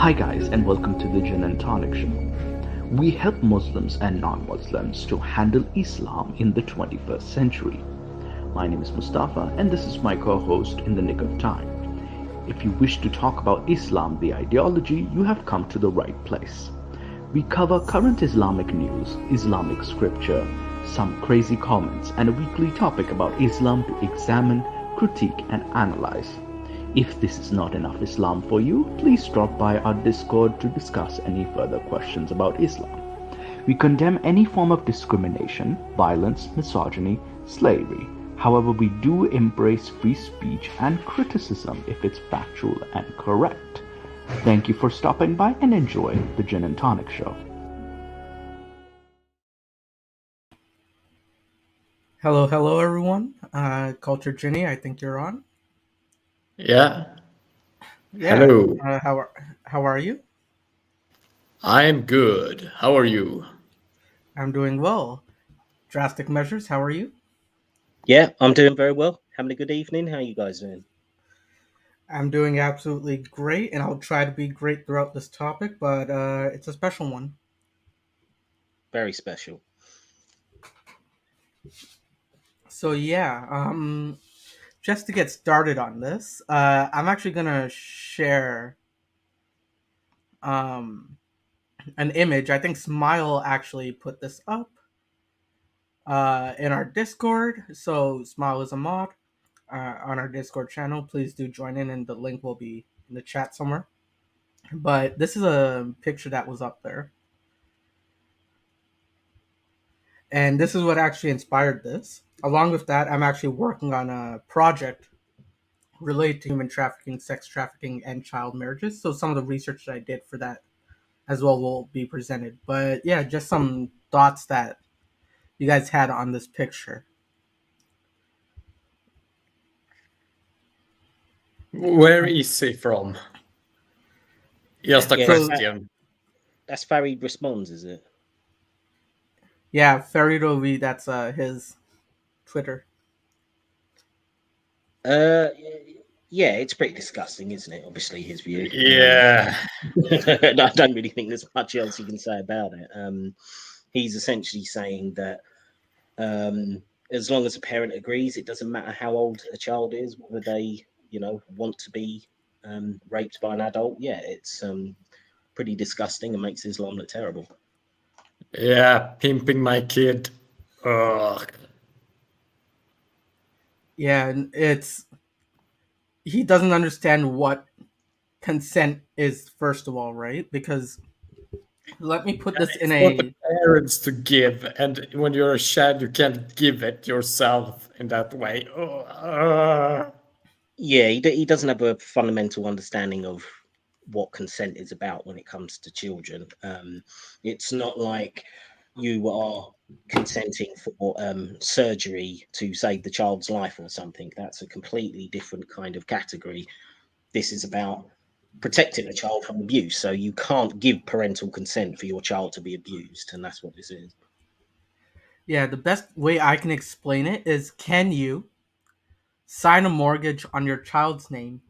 Hi, guys, and welcome to the Gin and Tonic Show. We help Muslims and non Muslims to handle Islam in the 21st century. My name is Mustafa, and this is my co host in the nick of time. If you wish to talk about Islam, the ideology, you have come to the right place. We cover current Islamic news, Islamic scripture, some crazy comments, and a weekly topic about Islam to examine, critique, and analyze. If this is not enough Islam for you, please drop by our Discord to discuss any further questions about Islam. We condemn any form of discrimination, violence, misogyny, slavery. However, we do embrace free speech and criticism if it's factual and correct. Thank you for stopping by and enjoy the Gin and Tonic Show. Hello, everyone. Culture Ginny, I think you're on. Yeah. Yeah. Hello. How are you? I'm good. How are you? I'm doing well. Drastic measures. How are you? Yeah, I'm doing very well. Having a good evening. How are you guys doing? I'm doing absolutely great, and I'll try to be great throughout this topic, but it's a special one. Very special. So yeah, just to get started on this, I'm actually gonna share um an image. I think Smile actually put this up in our Discord. So Smile is a mod on our Discord channel. Please do join in, and the link will be in the chat somewhere. But this is a picture that was up there, and this is what actually inspired this. Along with that, I'm actually working on a project related to human trafficking, sex trafficking, and child marriages. So some of the research that I did for that as well will be presented. But yeah, just some thoughts that you guys had on this picture. Where is he from? Just a Yeah, question. that's Farid Responds, is it? Yeah, Faridovi, that's his Twitter. Uh, yeah, it's pretty disgusting, isn't it? Obviously, his view. Yeah. I don't really think there's much else you can say about it. He's essentially saying that as long as a parent agrees, it doesn't matter how old a child is, whether they, want to be raped by an adult. Yeah, it's pretty disgusting and makes Islam look terrible. Yeah, pimping my kid. Ugh. Yeah, and he doesn't understand what consent is, first of all, right? Because let me put this in It's for the a parents to give, and when you're a child, you can't give it yourself in that way. Yeah, he doesn't have a fundamental understanding of what consent is about when it comes to children. It's not like you are consenting for surgery to save the child's life or something. That's a completely different kind of category. This is about protecting a child from abuse. So you can't give parental consent for your child to be abused, and that's what this is. yeah, the best way I can explain it is, can you sign a mortgage on your child's name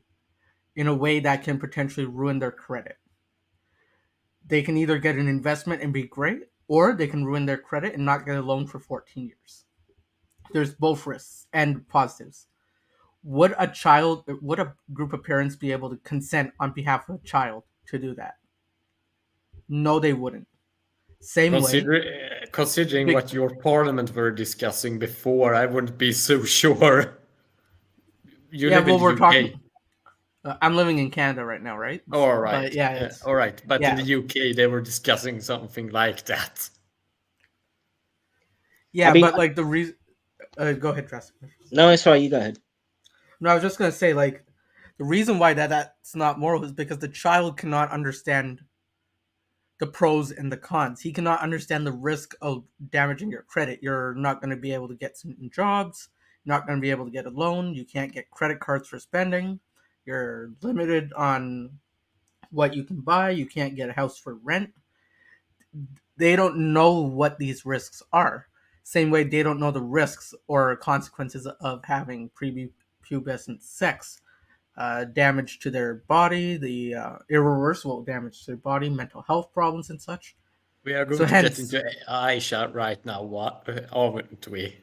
in a way that can potentially ruin their credit? They can either get an investment and be great, or they can ruin their credit and not get a loan for 14 years. There's both risks and positives. Would a group of parents be able to consent on behalf of a child to do that? No, they wouldn't. Same way. Considering Big, what your parliament were discussing before, I wouldn't be so sure. You yeah, live in well, the we're UK. talking. I'm living in Canada right now, right? All But right. yeah, it's All right. But in yeah, the UK, they were discussing something like that. I yeah. mean, But like the reason, go ahead, Trust. no, it's right. You go ahead. No, I was just gonna say, like, the reason why that's not moral is because the child cannot understand the pros and the cons. He cannot understand the risk of damaging your credit. You're not going to be able to get certain jobs. You're not going to be able to get a loan. You can't get credit cards for spending. You're limited on what you can buy. You can't get a house for rent. They don't know what these risks are. Same way they don't know the risks or consequences of having prepubescent sex damage to their body, the irreversible damage to their body, mental health problems, and such. We are going So to get hence, into Aisha right now, what, aren't we?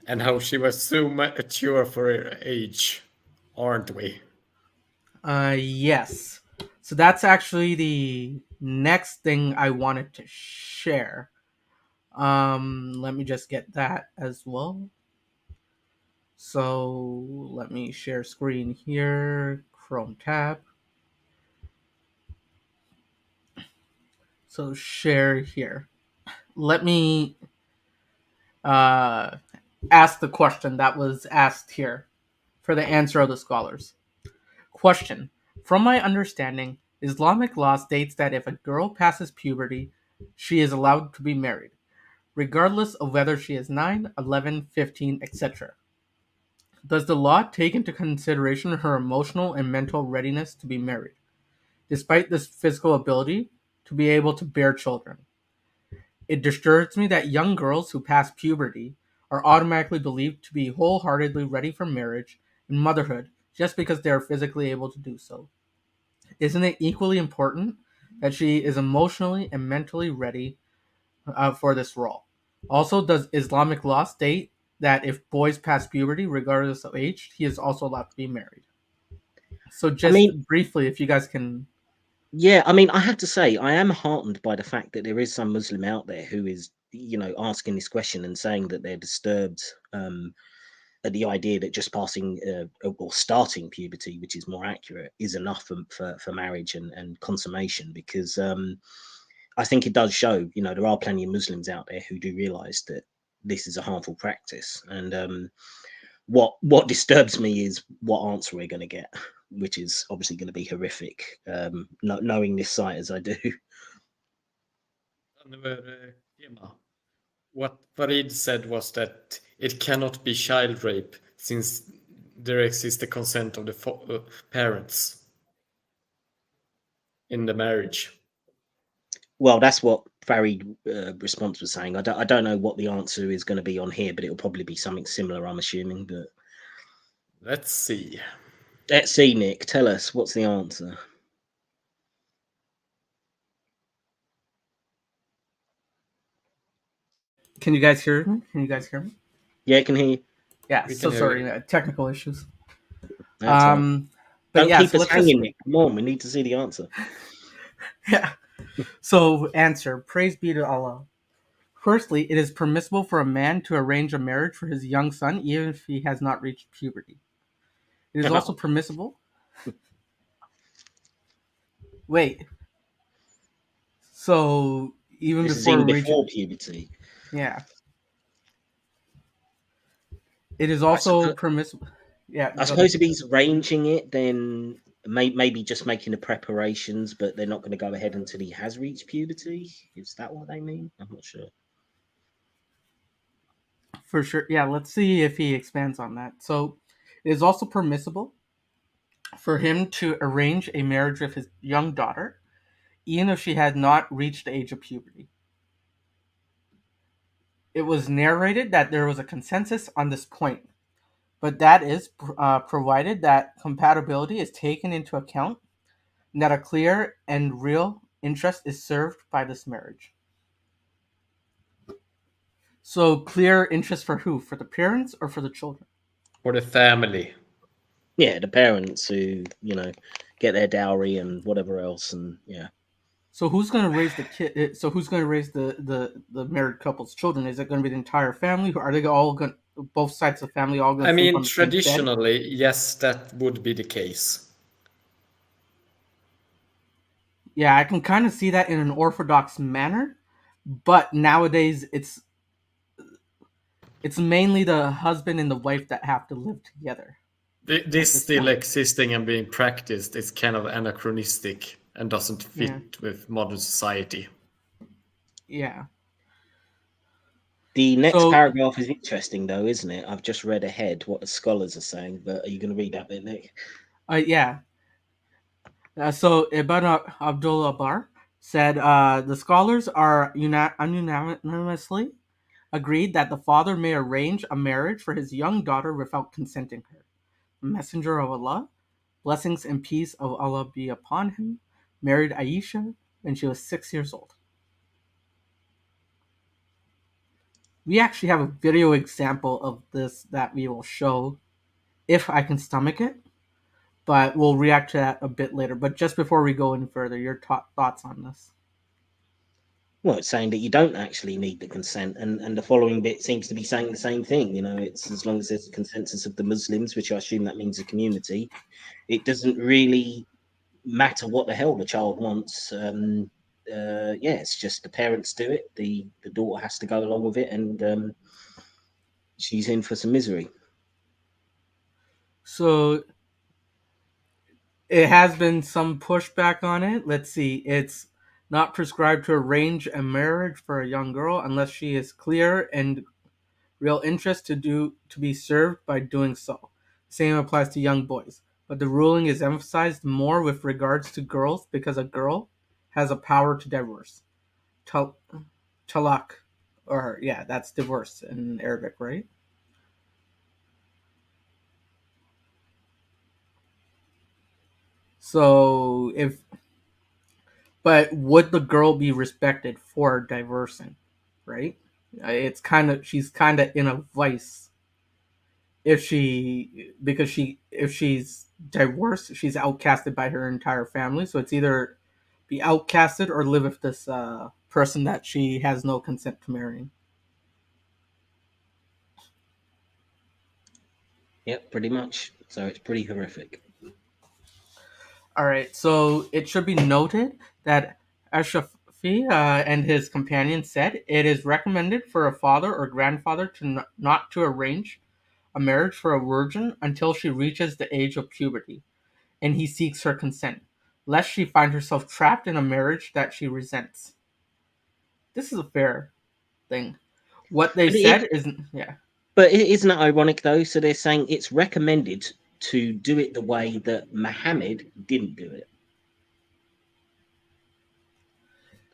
And how she was so mature for her age, aren't we? yes. So that's actually the next thing I wanted to share. Let me just get that as well. So let me share screen here, Chrome tab. So share here. Let me uh, ask the question that was asked here for the answer of the scholars. Question. From my understanding, Islamic law states that if a girl passes puberty, she is allowed to be married, regardless of whether she is 9, 11, 15, etc. Does the law take into consideration her emotional and mental readiness to be married, despite this physical ability to be able to bear children? It disturbs me that young girls who pass puberty are automatically believed to be wholeheartedly ready for marriage and motherhood just because they are physically able to do so. Isn't it equally important that she is emotionally and mentally ready for this role? Also, does Islamic law state that if boys pass puberty, regardless of age, he is also allowed to be married? So, I just mean, briefly, if you guys can. yeah, I mean, I have to say, I am heartened by the fact that there is some Muslim out there who is, asking this question and saying that they're disturbed at the idea that just passing or starting puberty, which is more accurate, is enough for marriage and consummation. Because I think it does show, there are plenty of Muslims out there who do realize that this is a harmful practice. And what disturbs me is what answer we're going to get, which is obviously going to be horrific. Knowing this site as I do. What Farid said was that it cannot be child rape since there exists the consent of the parents in the marriage. Well, that's what Farid response was saying. I don't know what the answer is going to be on here, but it'll probably be something similar, I'm assuming. But Let's see. let's see, Nick. Tell us what's the answer. Can you guys hear me? Can you guys hear me? Yeah, I can hear you. Yeah, We so can hear sorry, you. Technical issues. That's all right. But Don't yeah, keep so us let's just. hanging, Nick. Come on, we need to see the answer. Yeah. So, answer. Praise be to Allah. Firstly, it is permissible for a man to arrange a marriage for his young son even if he has not reached puberty. It is also permissible. Wait. So, even This is before even reaching. before puberty. Yeah. It is I also suppose, permissible. Yeah, I go ahead. suppose if he's arranging it, then maybe just making the preparations, but they're not going to go ahead until he has reached puberty. Is that what they mean? I'm not sure. For sure. Yeah, let's see if he expands on that. So, it is also permissible for him to arrange a marriage with his young daughter, even if she had not reached the age of puberty. It was narrated that there was a consensus on this point, but that is provided that compatibility is taken into account and that a clear and real interest is served by this marriage. So, clear interest for who? For the parents or for the children? For the family. Yeah, the parents who get their dowry and whatever else, and yeah. So who's going to raise the kid? So who's going to raise the married couple's children? Is it going to be the entire family? Or are they all going? Both sides of the family all going I to sleep mean, on the same bed? traditionally, yes, that would be the case. Yeah, I can kind of see that in an orthodox manner, but nowadays it's mainly the husband and the wife that have to live together at This this still point. existing and being practiced is kind of anachronistic and doesn't Yeah, fit with modern society. yeah. The next So paragraph is interesting, though, isn't it? I've just read ahead what the scholars are saying, but are you going to read that bit, Nick? yeah. So Ibn Abdullah Bar said the scholars are unanimously agreed that the father may arrange a marriage for his young daughter without consenting her. The Messenger of Allah, blessings and peace of Allah be upon him, married Aisha when she was 6 years old. We actually have a video example of this that we will show if I can stomach it, but we'll react to that a bit later. But just before we go any further, your thoughts on this? Well, it's saying that you don't actually need the consent, and the following bit seems to be saying the same thing. It's as long as there's a consensus of the Muslims, which I assume that means the community, it doesn't really matter what the hell the child wants. Yeah, it's just the parents do it. The daughter has to go along with it, and she's in for some misery. So it has been some pushback on it. Let's see. It's not prescribed to arrange a marriage for a young girl unless she is clear and real interest to be served by doing so. Same applies to young boys. But the ruling is emphasized more with regards to girls because a girl has a power to divorce. Talak. Or, yeah, that's divorce in Arabic, right? So, but would the girl be respected for divorcing, right? She's kind of in a vice if she's divorced, she's outcasted by her entire family. So it's either be outcasted or live with this person that she has no consent to marrying. Yep, pretty much. So it's pretty horrific. All right, so it should be noted that Ashrafi and his companion said it is recommended for a father or grandfather to not to arrange a marriage for a virgin until she reaches the age of puberty, and he seeks her consent, lest she find herself trapped in a marriage that she resents. This is a fair thing. What they But it, said isn't, yeah. but isn't that ironic though? So they're saying it's recommended to do it the way that Muhammad didn't do it.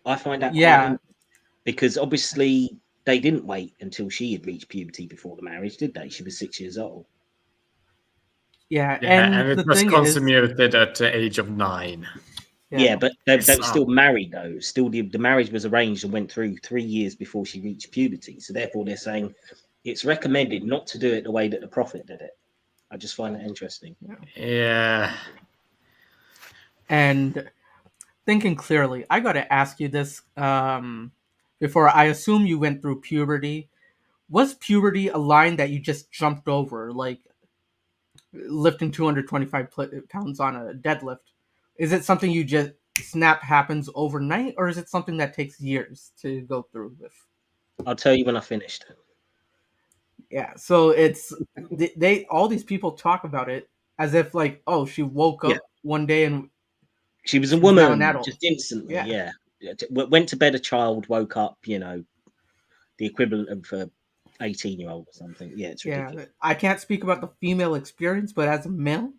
I find that quite Yeah, interesting because obviously they didn't wait until she had reached puberty before the marriage, did they? She was 6 years old. yeah, Yeah, and and it the was thing is, consummated at the age of 9. Yeah, yeah, but they It's were still married though. Still, the marriage was arranged and went through 3 years before she reached puberty. So therefore, they're saying it's recommended not to do it the way that the Prophet did it. I just find that interesting. Yeah. and thinking clearly, I got to ask you this before. I assume you went through puberty. Was puberty a line that you just jumped over, like lifting 225 pounds on a deadlift? Is it something you just snap happens overnight, or is it something that takes years to go through with? I'll tell you when I finished. Yeah, so it's they all these people talk about it as if like, oh, she woke Yeah, up one day and she was a she's now an woman adult. just instantly. Yeah, Yeah, went to bed a child, woke up. The equivalent of a 18-year-old or something. Yeah, it's yeah. ridiculous. I can't speak about the female experience, but as a male,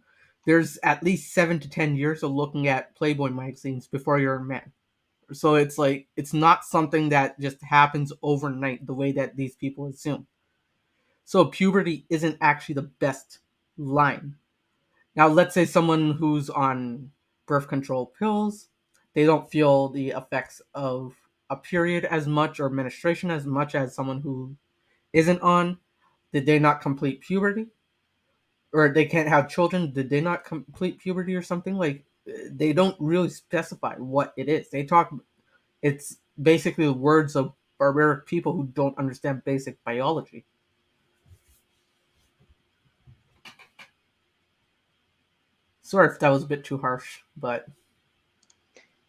there's at least 7 to 10 years of looking at Playboy magazines before you're a man. So it's like it's not something that just happens overnight the way that these people assume. So puberty isn't actually the best line. Now, let's say someone who's on birth control pills, they don't feel the effects of a period as much or menstruation as much as someone who isn't on. Did they not complete puberty? Or they can't have children? Did they not complete puberty or something? Like, they don't really specify what it is. It's basically the words of barbaric people who don't understand basic biology. Sorry if that was a bit too harsh, but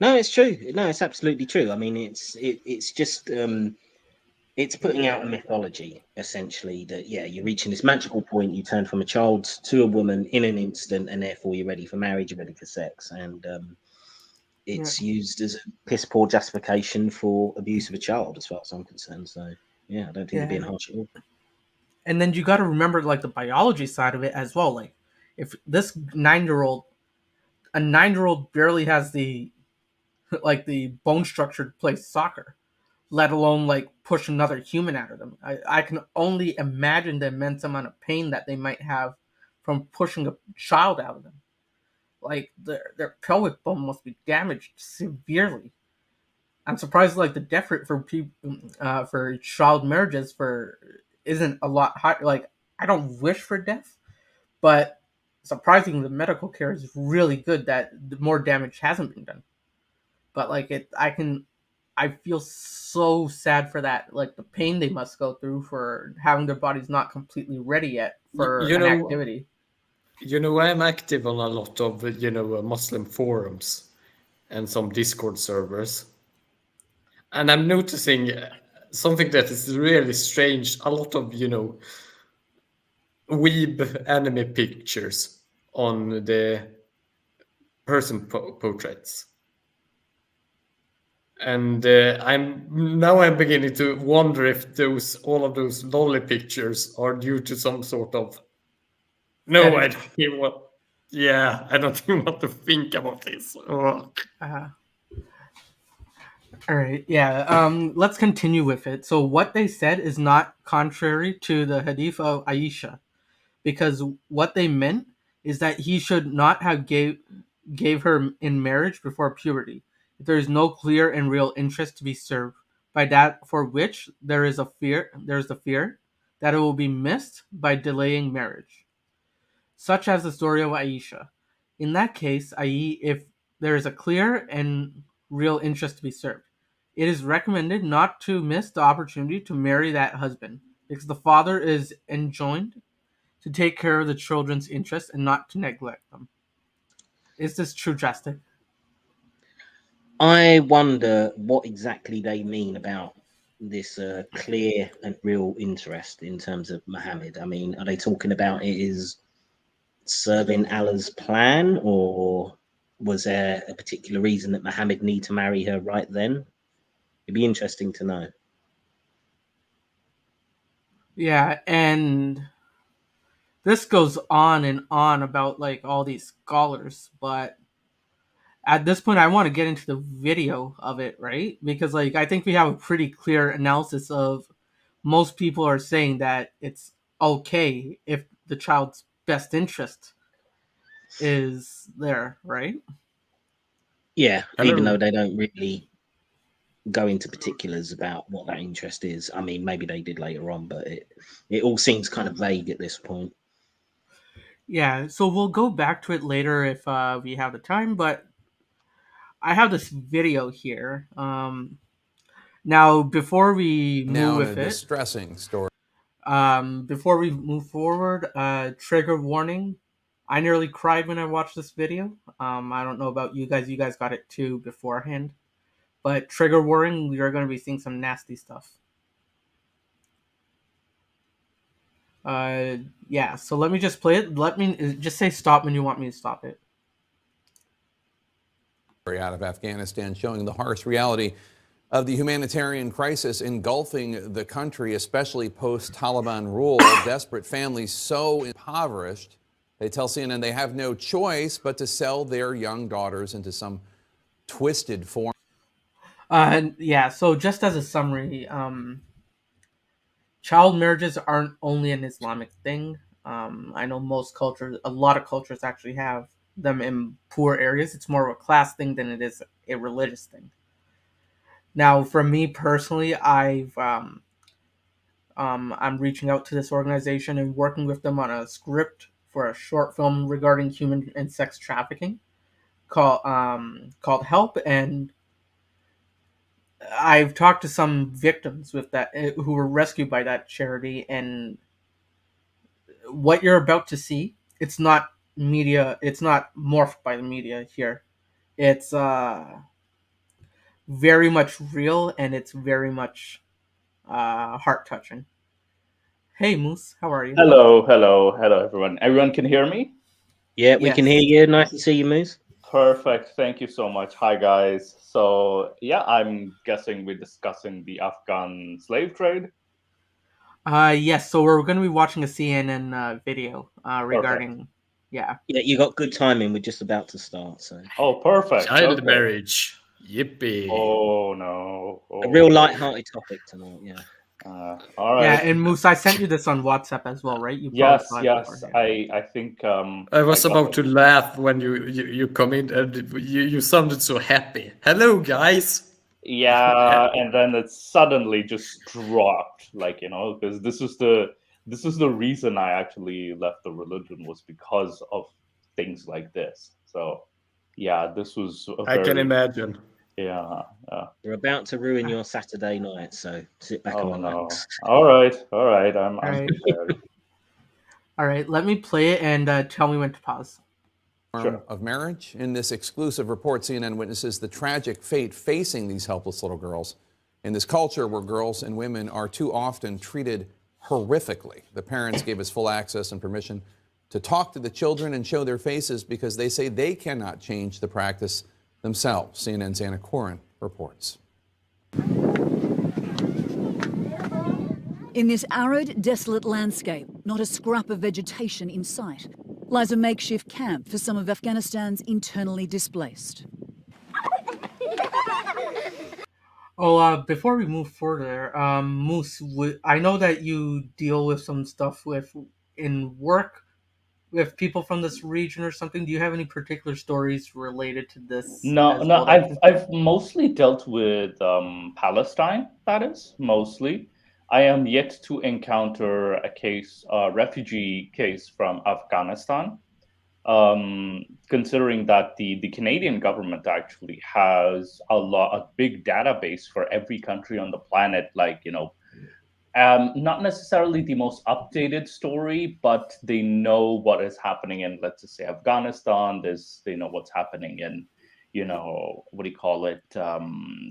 No, it's true. No, it's absolutely true. I mean, it's just it's putting out a mythology essentially that yeah, you're reaching this magical point. You turn from a child to a woman in an instant, and therefore you're ready for marriage, you're ready for sex, and yeah. it's used as a piss poor justification for abuse of a child, as far as I'm concerned. So yeah, I don't think they're being Yeah. harsh at all. And then you got to remember like the biology side of it as well. Like if this 9-year-old, a 9-year-old barely has the like the bone structure to play soccer, let alone like push another human out of them. I can only imagine the immense amount of pain that they might have from pushing a child out of them. like their pelvic bone must be damaged severely. I'm surprised like the death rate for people for child marriages for isn't a lot higher. Like I don't wish for death, but surprisingly, the medical care is really good that more damage hasn't been done. But like I feel so sad for that. Like the pain they must go through for having their bodies not completely ready yet for You an know, activity. I'm active on a lot of Muslim forums and some Discord servers, and I'm noticing something that is really strange. A lot of weeb anime pictures on the person portraits, and I'm beginning to wonder if all of those lolly pictures are due to some sort of no, I Fetish. don't even want. Yeah, I don't even want to think about this. Ugh. Uh, all right, yeah. Let's continue with it. So what they said is not contrary to the hadith of Aisha, because what they meant is that he should not have gave her in marriage before puberty, if there is no clear and real interest to be served by that for which there is the fear that it will be missed by delaying marriage, such as the story of Aisha. In that case, i.e., if there is a clear and real interest to be served, it is recommended not to miss the opportunity to marry that husband, because the father is enjoined to take care of the children's interests and not to neglect them. Is this true, Drastic? I wonder what exactly they mean about this clear and real interest in terms of Muhammad. I mean, are they talking about it is serving Allah's plan, or was there a particular reason that Muhammad need to marry her right then? It'd be interesting to know. Yeah, and this goes on and on about like all these scholars, but at this point I want to get into the video of it, right? Because like I think we have a pretty clear analysis of most people are saying that it's okay if the child's best interest is there, right? Yeah, even though Hello. they don't really go into particulars about what that interest is. I mean, maybe they did later on, but it all seems kind of vague at this point. Yeah, so we'll go back to it later if we have the time, but I have this video here. Now, before we Now move in a with it, distressing story. before we move forward, trigger warning. I nearly cried when I watched this video. I don't know about you guys. You guys got it too beforehand. But trigger warning, you're going to be seeing some nasty stuff. Yeah, so let me just play it. Let me just say stop when you want me to stop it. Out of Afghanistan, showing the harsh reality of the humanitarian crisis engulfing the country, especially post-Taliban rule. Desperate families so impoverished, they tell CNN they have no choice but to sell their young daughters into some twisted form. Yeah, so just as a summary, child marriages aren't only an Islamic thing. I know most cultures, a lot of cultures actually have them in poor areas. It's more of a class thing than it is a religious thing. Now, for me personally, I'm reaching out to this organization and working with them on a script for a short film regarding human and sex trafficking called Help, and I've talked to some victims with that who were rescued by that charity, and what you're about to see, it's not media, it's not morphed by the media here. It's very much real, and it's very much heart touching. Hey Moose, how are you? Hello, hello, hello, everyone. Everyone can hear me? Yeah, we can hear Yes. you. Nice to see you, Moose. Perfect. Thank you so much. Hi, guys. So, yeah, I'm guessing we're discussing the Afghan slave trade. Yes, so we're going to be watching a CNN video regarding, yeah. Yeah, you got good timing. We're just about to start, so Oh, perfect. Child Okay. marriage. Yippee. Oh, no. a Oh, real no. light-hearted topic tonight. Yeah. All right. Yeah, and Moose, I sent you this on WhatsApp as well, right? You Yes, probably saw it yes. beforehand. I think I was got about it. to laugh when you come in and you sounded so happy. Hello, guys. Yeah, and then it suddenly just dropped, like, because this is the reason I actually left the religion, was because of things like this. So yeah, this was a I can very imagine. yeah. We're about to ruin your Saturday night, so sit back Oh and no. relax. All right. I'm Right. prepared. All right, let me play it and tell me when to pause. Sure. Of marriage. In this exclusive report, CNN witnesses the tragic fate facing these helpless little girls in this culture where girls and women are too often treated horrifically. The parents gave us full access and permission to talk to the children and show their faces because they say they cannot change the practice themselves. CNN's Anna Corin reports. In this arid, desolate landscape, not a scrap of vegetation in sight, lies a makeshift camp for some of Afghanistan's internally displaced. Before we move further, Moose, I know that you deal with some stuff in work with people from this region or something. Do you have any particular stories related to this No, as no, well? I've mostly dealt with Palestine, that is, mostly. I am yet to encounter a refugee case from Afghanistan. Considering that the Canadian government actually has a big database for every country on the planet, like, not necessarily the most updated story, but they know what is happening in, let's just say, Afghanistan. They know what's happening in, what do you call it,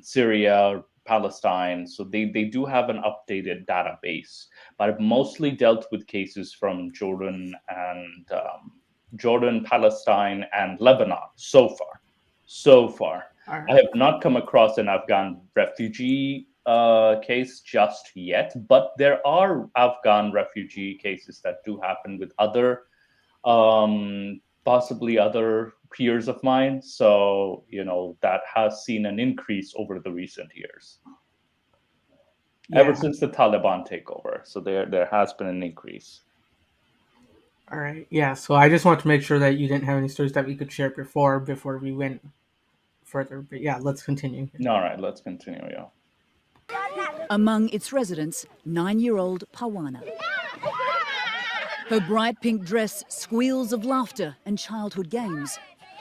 Syria, Palestine. So they do have an updated database. But I've mostly dealt with cases from Jordan, Palestine, and Lebanon so far. So far, All I right. have not come across an Afghan refugee case just yet, but there are Afghan refugee cases that do happen with other, possibly other peers of mine. So, that has seen an increase over the recent years, ever Yeah. since the Taliban takeover. So there has been an increase. All right. Yeah. So I just want to make sure that you didn't have any stories that we could share before we went further. But yeah, let's continue. All right, let's continue. Yeah. Among its residents, 9-year-old Pawana. Her bright pink dress squeals of laughter and childhood games,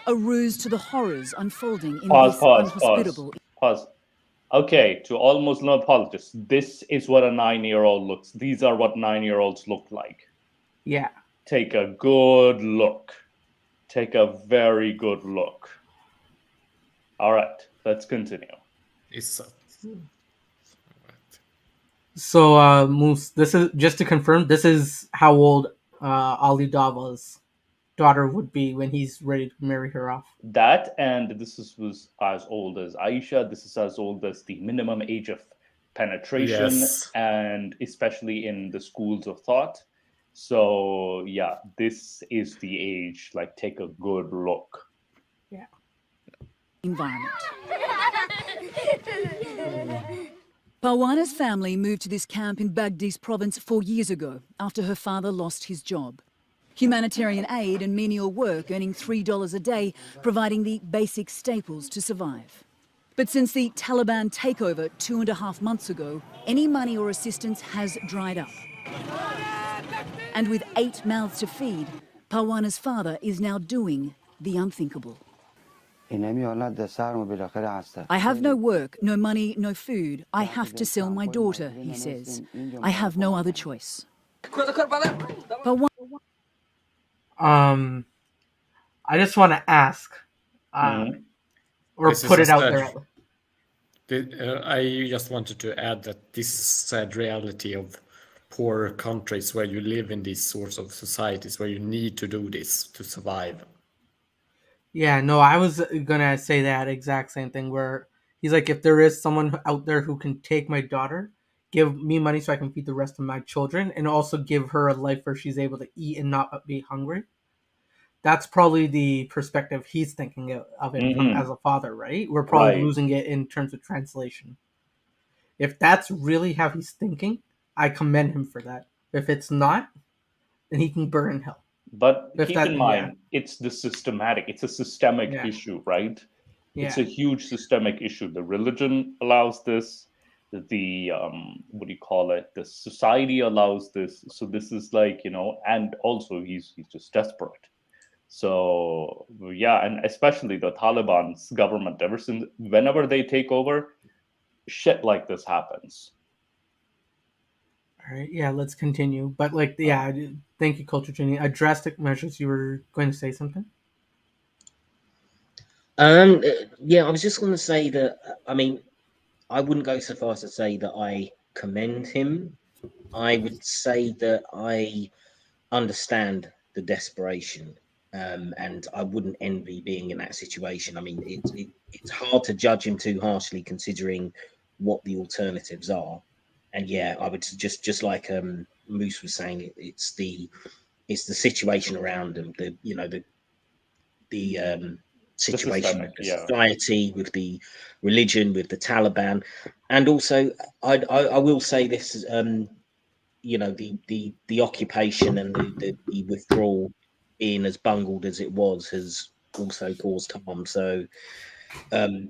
a ruse to the horrors unfolding in this unhospitable... Pause. Okay, to all Muslim apologists, this is what a 9-year-old looks. These are what 9-year-olds look like. Yeah. Take a good look. Take a very good look. All right, let's continue. So, Moose, this is just to confirm. This is how old Ali Dava's daughter would be when he's ready to marry her off. That, and was as old as Aisha. This is as old as the minimum age of penetration, Yes. and especially in the schools of thought. So yeah, this is the age. Like, take a good look. Yeah. environment. Pawana's family moved to this camp in Baghdis province 4 years ago after her father lost his job. Humanitarian aid and menial work, earning $3 a day, providing the basic staples to survive. But since the Taliban takeover 2.5 months ago, any money or assistance has dried up. And with 8 mouths to feed, Pawana's father is now doing the unthinkable. I have no work, no money, no food. I have to sell my daughter, he says. I have no other choice. I just want to ask, or This put is it out there. I just wanted to add that this sad reality of poor countries where you live in these sorts of societies where you need to do this to survive. Yeah, no, I was gonna say that exact same thing where he's like, if there is someone out there who can take my daughter, give me money so I can feed the rest of my children, and also give her a life where she's able to eat and not be hungry. That's probably the perspective he's thinking of it from, as a father, right? We're probably losing it in terms of translation. If that's really how he's thinking, I commend him for that. If it's not, then he can burn in hell. But If keep in that, yeah, mind, it's a systemic yeah, issue, right? It's yeah. a huge systemic issue. The religion allows this, the what do you call it? The society allows this. So this is like, and also he's just desperate. So yeah, and especially the Taliban's government, ever since whenever they take over, shit like this happens. All right, yeah, let's continue. But like, yeah, thank you, Culture Genie. Drastic measures. You were going to say something? Yeah, I was just going to say that. I mean, I wouldn't go so far as to say that I commend him. I would say that I understand the desperation, and I wouldn't envy being in that situation. I mean, it's hard to judge him too harshly considering what the alternatives are. And yeah, I would just like Moose was saying, it's the situation around them, the The situation with systemic, the yeah. society, with the religion, with the Taliban, and also I will say this: the occupation and the withdrawal being as bungled as it was has also caused harm. So an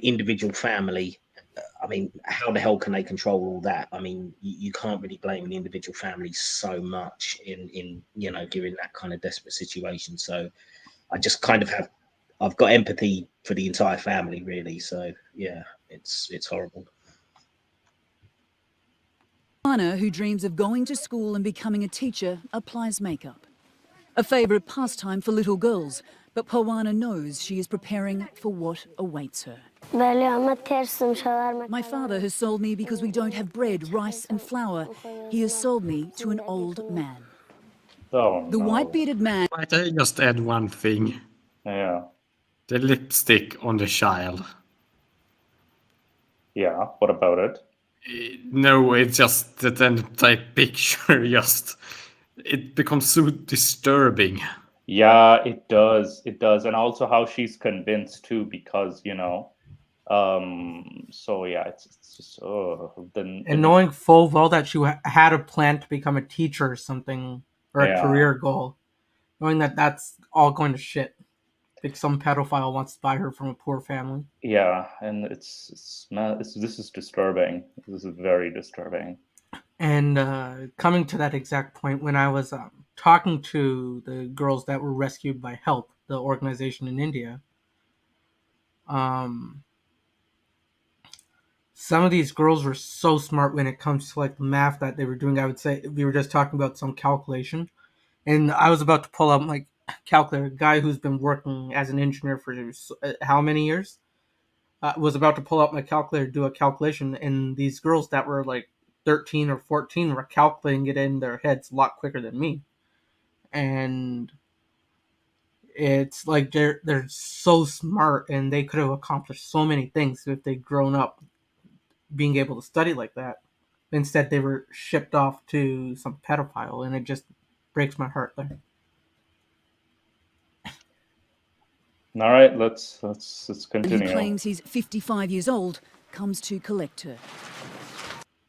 individual family. I mean, how the hell can they control all that? I mean, you can't really blame an individual family so much in during that kind of desperate situation. So I just kind of I've got empathy for the entire family, really. So yeah, it's horrible. Anna, who dreams of going to school and becoming a teacher, applies makeup. A favourite pastime for little girls, but Pawana knows she is preparing for what awaits her. My father has sold me because we don't have bread, rice and flour. He has sold me to an old man. Oh The no. white-bearded man... Might I just add one thing? Yeah. The lipstick on the child. Yeah. What about it? No, it's just that entire picture just... It becomes so disturbing. Yeah, it does. It does. And also how she's convinced too, because, so yeah, it's just, then, And knowing full well that she had a plan to become a teacher or something, or a yeah. career goal, knowing that that's all going to shit. Like some pedophile wants to buy her from a poor family. Yeah. And this is disturbing. This is very disturbing. And coming to that exact point, when I was talking to the girls that were rescued by HELP, the organization in India, some of these girls were so smart when it comes to like the math that they were doing. I would say we were just talking about some calculation, and I was about to pull up my calculator. A guy who's been working as an engineer for how many years? Was about to pull up my calculator to do a calculation, and these girls that were like 13 or 14 were calculating it in their heads a lot quicker than me. And it's like they're so smart, and they could have accomplished so many things if they'd grown up being able to study like that. Instead, they were shipped off to some pedophile, and it just breaks my heart there. All right, let's continue. Who claims he's 55 years old, comes to collect her.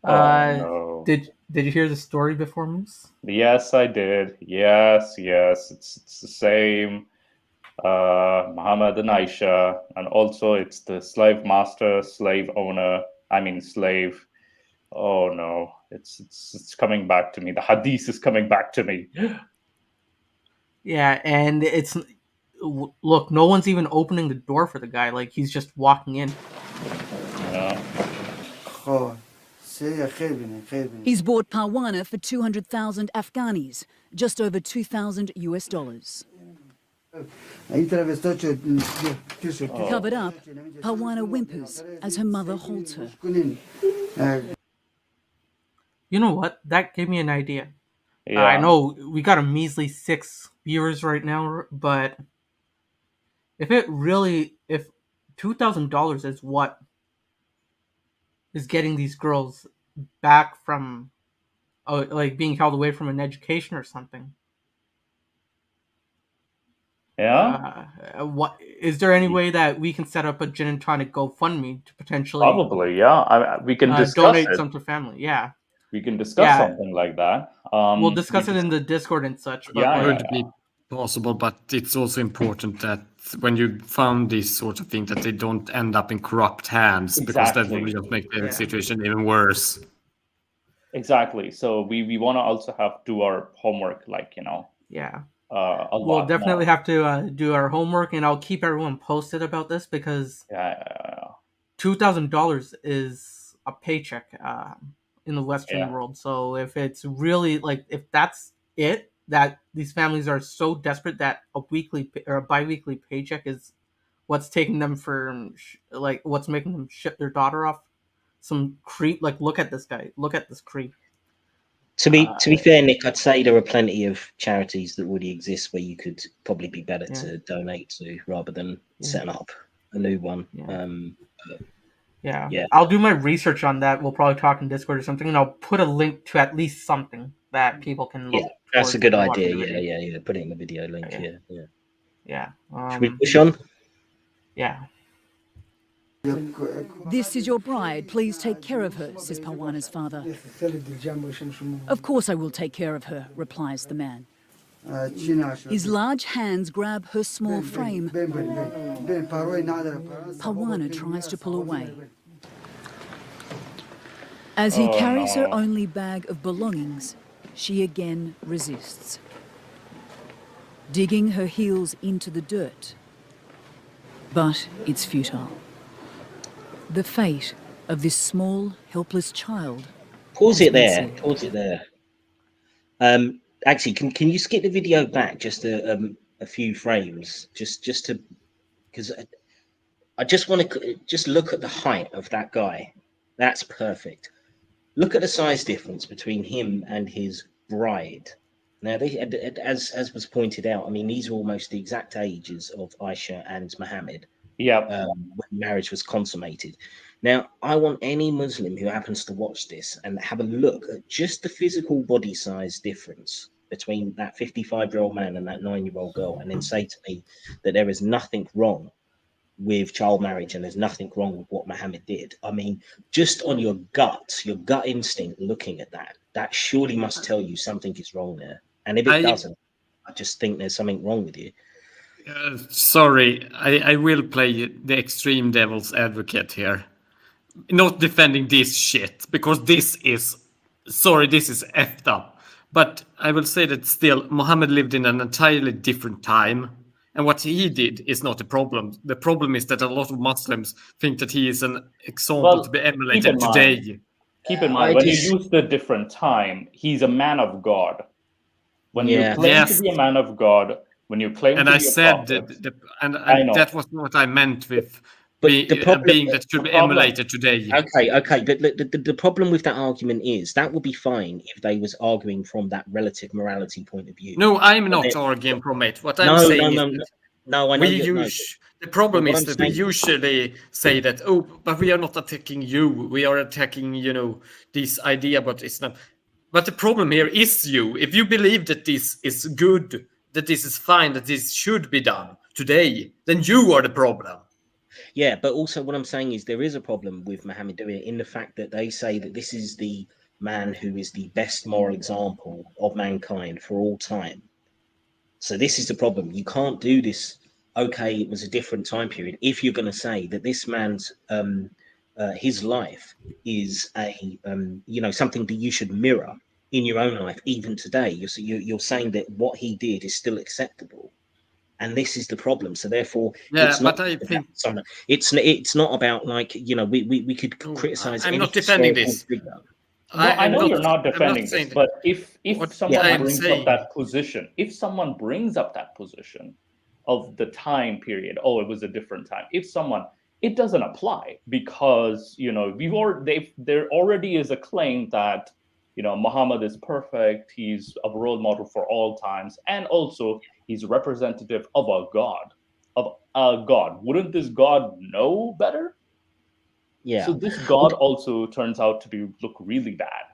No. Did you hear the story before, Moose? Yes, I did. Yes. It's the same. Muhammad and Aisha, and also it's the slave master, slave owner. I mean, slave. Oh no, it's coming back to me. The hadith is coming back to me. Yeah, and it's look, no one's even opening the door for the guy. Like he's just walking in. Yeah. He's bought Parwana for 200,000 Afghanis, just over $2,000 US. Covered up, Parwana whimpers as her mother holds her. You know what? That gave me an idea. Yeah. I know we got a measly 6 viewers right now, but if $2,000 is what is getting these girls back from, like being held away from an education or something, Yeah, What is there any way that we can set up a gin and tonic GoFundMe to potentially probably. Yeah, we can discuss donate it. some to family? Yeah, We can discuss yeah. something like that. We'll discuss it in the Discord and such. But Yeah, like, Could be possible, but it's also important that when you found this sort of thing, that they don't end up in corrupt hands, because that Exactly. will just make the Yeah. situation even worse. Exactly. So we want to also do our homework, like, yeah, a we'll lot definitely more. have to do our homework, and I'll keep everyone posted about this because Yeah, $2,000 is a paycheck in the Western yeah. world. So if it's really like if that's it, that these families are so desperate that a weekly or a biweekly paycheck is what's taking them for like what's making them ship their daughter off some creep. Like, look at this guy, look at this creep. To be fair, Nick, I'd say there are plenty of charities that already exist where you could probably be better Yeah. to donate to rather than Yeah. setting up a new one. Yeah. Yeah. I'll do my research on that. We'll probably talk in Discord or something, and I'll put a link to at least something that people can look. Yeah, that's a good towards watching idea. the video. Yeah. Put it in the video link. Yeah. Yeah. Yeah. Should we push on? Yeah. This is your bride. Please take care of her, says Pawana's father. Of course I will take care of her, replies the man. His large hands grab her small frame. Pawana tries to pull away. As he carries her only bag of belongings, she again resists, digging her heels into the dirt. But it's futile. The fate of this small, helpless child. Pause it there. sealed. Pause it there. Actually, can you skip the video back just a few frames, just to, because I just want to just look at the height of that guy. That's perfect. Look at the size difference between him and his bride. Now, they, as was pointed out, I mean, these are almost the exact ages of Aisha and Muhammad. Yeah. When marriage was consummated. Now, I want any Muslim who happens to watch this and have a look at just the physical body size difference between that 55-year-old man and that 9-year-old girl, and then say to me that there is nothing wrong with child marriage and there's nothing wrong with what Muhammad did. I mean, just on your gut instinct looking at that surely must tell you something is wrong there. And if it doesn't, I just think there's something wrong with you. Sorry, I will play the extreme devil's advocate here. Not defending this shit, because this is effed up. But I will say that still, Muhammad lived in an entirely different time. And what he did is not a problem. The problem is that a lot of Muslims think that he is an example to be emulated today. Keep in mind, when you use the different time, he's a man of God. When you claim to be a man of God, when you claim to be a prophet, that was what I meant with being that should be emulated today. Okay, but the problem with that argument is that would be fine if they was arguing from that relative morality point of view. No, I'm not arguing from it. What I'm saying is the problem is that we usually say that, but we are not attacking you. We are attacking, this idea, but it's not. But the problem here is you. If you believe that this is good, that this is fine, that this should be done today, then you are the problem. Yeah, but also what I'm saying is there is a problem with Muhammad doing it in the fact that they say that this is the man who is the best moral example of mankind for all time. So this is the problem. You can't do this. Okay, it was a different time period. If you're going to say that this man's his life is a something that you should mirror in your own life, even today, you're saying that what he did is still acceptable. And this is the problem. So therefore, it's not. I think it's not about like we could criticize. I'm not defending this. I know you're not defending this, but if someone brings up that position, of the time period, it was a different time. It doesn't apply because there already is a claim that Muhammad is perfect. He's a role model for all times, and also he's representative of a god. Wouldn't this god know better? Yeah. So this god also turns out to look really bad.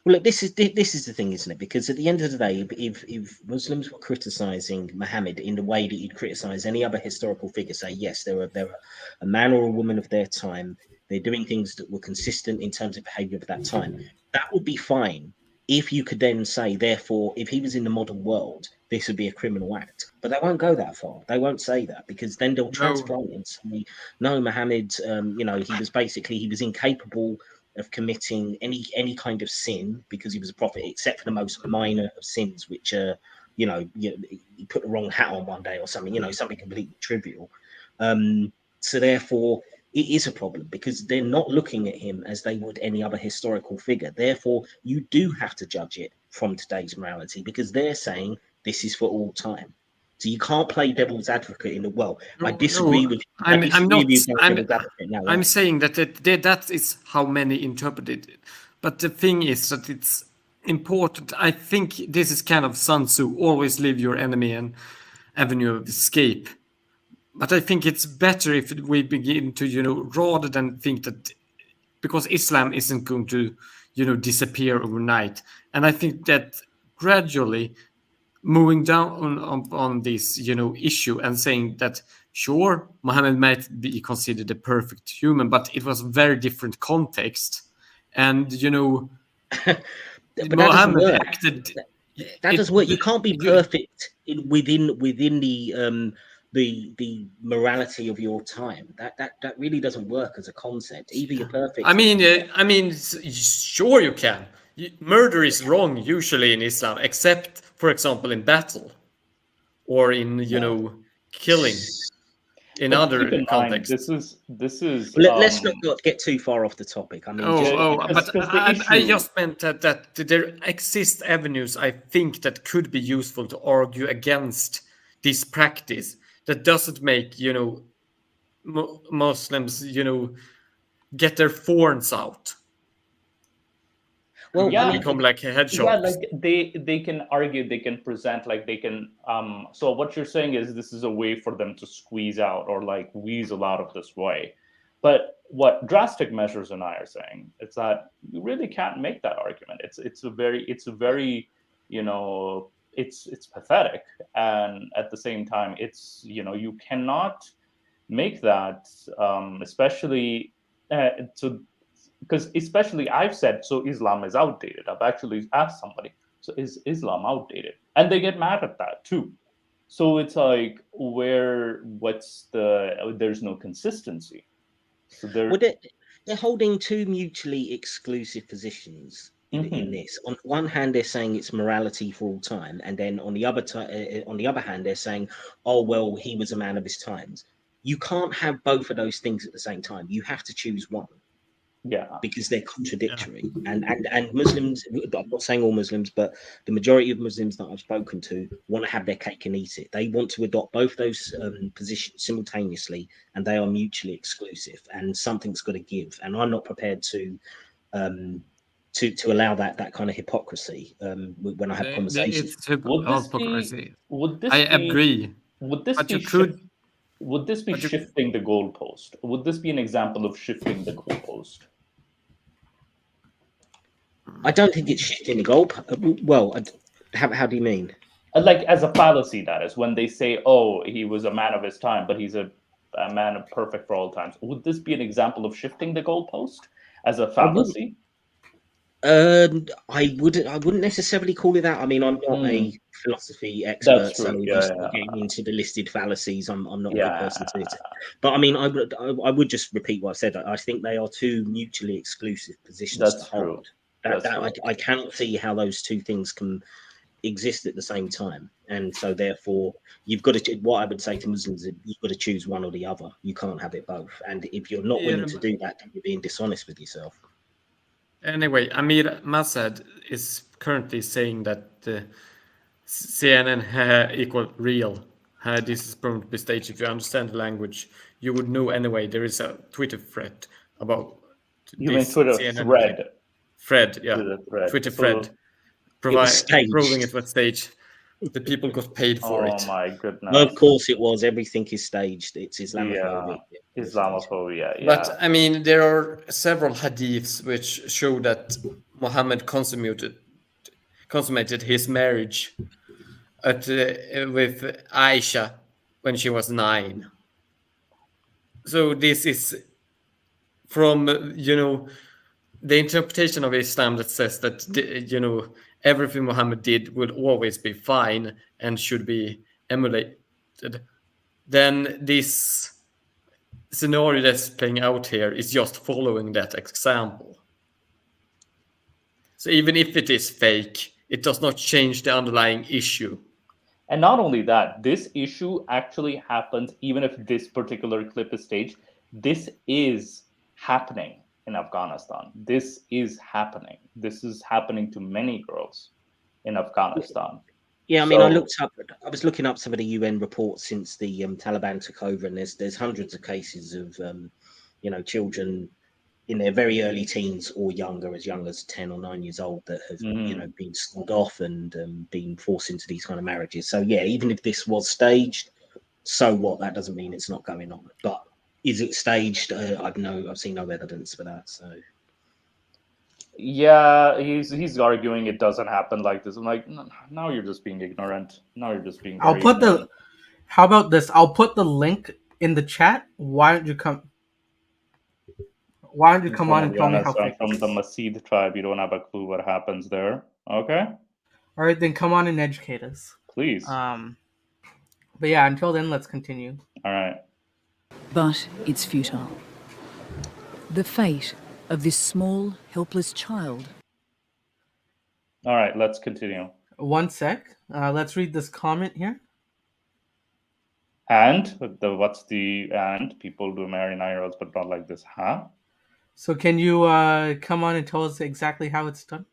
Well, look, this is the thing, isn't it? Because at the end of the day, if Muslims were criticizing Muhammad in the way that you'd criticize any other historical figure, say yes, they're a man or a woman of their time, they're doing things that were consistent in terms of behavior of that time, that would be fine. If you could then say, therefore, if he was in the modern world, this would be a criminal act. But they won't go that far. They won't say that, because then they'll transplant it and say, no, Muhammad, he was incapable of committing any kind of sin because he was a prophet, except for the most minor of sins, which are, he put the wrong hat on one day or something, something completely trivial. So therefore, it is a problem because they're not looking at him as they would any other historical figure. Therefore, you do have to judge it from today's morality because they're saying this is for all time. So you can't play devil's advocate in the world. I disagree with. I'm not. Now, I'm saying that that is how many interpreted it. But the thing is that it's important. I think this is kind of Sun Tzu: always leave your enemy an avenue of escape. But I think it's better if we begin to, rather than think that, because Islam isn't going to, disappear overnight. And I think that gradually moving down on this, issue and saying that, sure, Muhammad might be considered a perfect human, but it was a very different context. And, but Muhammad acted. That doesn't work. You can't be perfect within the morality of your time. That really doesn't work as a concept. Either you're perfect. I mean, sure you can. Murder is wrong usually in Islam, except, for example, in battle or in killing. In other contexts, this is. Let's not get too far off the topic. I mean, but I just meant that there exist avenues I think that could be useful to argue against this practice. That doesn't make Muslims get their thorns out. Well, yeah, become like headshots. Yeah, like they can argue, they can present, like they can. So what you're saying is this is a way for them to squeeze out or like weasel out of this way. But what drastic measures and I are saying is that you really can't make that argument. It's a very it's pathetic, and at the same time, it's you cannot make that, especially because especially I've said, so Islam is outdated. I've actually asked somebody, so is Islam outdated? And they get mad at that too. So it's like, there's no consistency. So they're holding two mutually exclusive positions in this. On one hand, they're saying it's morality for all time, and then on the other hand, they're saying, oh well, he was a man of his times. You can't have both of those things at the same time. You have to choose one. Yeah, because they're contradictory. And Muslims, I'm not saying all Muslims, but the majority of Muslims that I've spoken to want to have their cake and eat it. They want to adopt both those positions simultaneously, and they are mutually exclusive, and something's got to give. And I'm not prepared to allow that kind of hypocrisy when I have conversations. It's hypocrisy. I agree. Would this be shifting the goalpost? Would this be an example of shifting the goalpost? I don't think it's shifting the goal. Well, how do you mean? Like as a fallacy, that is, when they say, "Oh, he was a man of his time, but he's a man of perfect for all times." Would this be an example of shifting the goalpost as a fallacy? I wouldn't necessarily call it that. I mean, I'm not a philosophy expert, so getting into the listed fallacies, I'm not a good person to it. But I mean, I would just repeat what I said. I think they are two mutually exclusive positions to hold. I cannot see how those two things can exist at the same time, and so therefore you've got to. What I would say to Muslims is you've got to choose one or the other. You can't have it both, and if you're not willing to do that, then you're being dishonest with yourself. Anyway, Amir Masad is currently saying that CNN equal real. This is probably staged. If you understand the language, you would know anyway. There is a Twitter thread about. You mean Twitter thread? Yeah, Twitter thread. Proving it was staged. The people got paid for Oh it. my goodness. Well, of course it was. Everything is staged. It's Yeah, Islamophobic. Islamophobia. Yeah. But I mean, there are several hadiths which show that Muhammad consummated his marriage with Aisha when she was 9. So this is from the interpretation of Islam that says that everything Muhammad did will always be fine and should be emulated. Then this scenario that's playing out here is just following that example. So even if it is fake, it does not change the underlying issue. And not only that, this issue actually happens even if this particular clip is staged. This is happening in Afghanistan. This is happening. This is happening to many girls in Afghanistan. Yeah, I mean, I was looking up some of the UN reports since the Taliban took over, and there's hundreds of cases of children in their very early teens or younger, as young as 10 or 9 years old, that have been sold off and been forced into these kind of marriages. So yeah, even if this was staged, so what? That doesn't mean it's not going on. But is it staged? I've seen no evidence for that. So yeah, he's arguing it doesn't happen like this. I'm like, now you're just being ignorant. Now you're just being. How about this? I'll put the link in the chat. Why don't you come on and tell me how fake I'm from the Masid tribe. You don't have a clue what happens there. Okay. All right, then come on and educate us, please. But yeah, until then, let's continue. All right. But it's futile. The fate of this small, helpless child. All right, let's continue. One sec. Let's read this comment here. And what's the and? People do marry 9-year-olds, but not like this, huh? So can you come on and tell us exactly how it's done?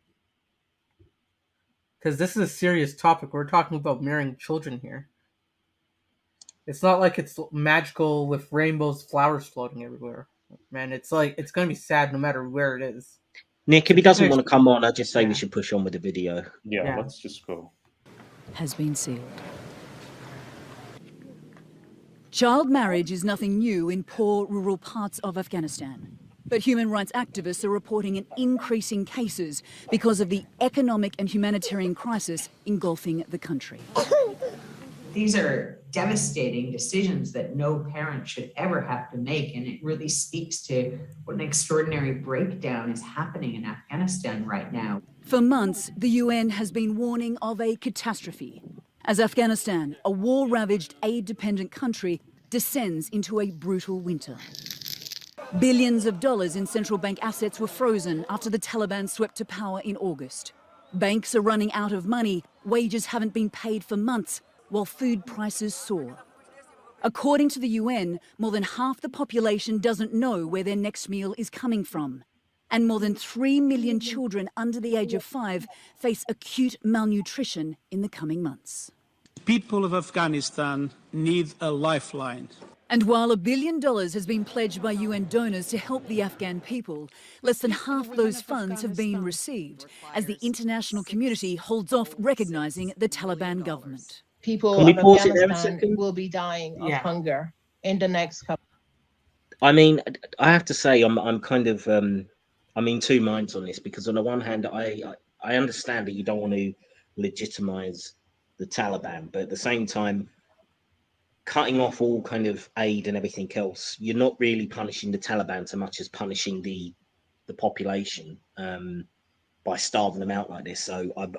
Because this is a serious topic. We're talking about marrying children here. It's not like it's magical with rainbows, flowers floating everywhere. Man, it's like it's going to be sad no matter where it is. Nick, if he doesn't want to come on, I just say we should push on with the video. Yeah, let's just go. Has been sealed. Child marriage is nothing new in poor rural parts of Afghanistan. But human rights activists are reporting an increase in cases because of the economic and humanitarian crisis engulfing the country. These are devastating decisions that no parent should ever have to make, and it really speaks to what an extraordinary breakdown is happening in Afghanistan right now. For months, the UN has been warning of a catastrophe as Afghanistan, a war-ravaged, aid-dependent country, descends into a brutal winter. Billions of dollars in central bank assets were frozen after the Taliban swept to power in August. Banks are running out of money, wages haven't been paid for months, while food prices soar. According to the UN, more than half the population doesn't know where their next meal is coming from. And more than 3 million children under the age of 5 face acute malnutrition in the coming months. People of Afghanistan need a lifeline. And while $1 billion has been pledged by UN donors to help the Afghan people, less than half those funds have been received as the international community holds off recognising the Taliban government. People of Afghanistan will be dying of hunger in the next couple. I mean, I have to say, I'm kind of, I'm in two minds on this, because on the one hand, I understand that you don't want to legitimize the Taliban, but at the same time, cutting off all kind of aid and everything else, you're not really punishing the Taliban so much as punishing the population by starving them out like this. So I'm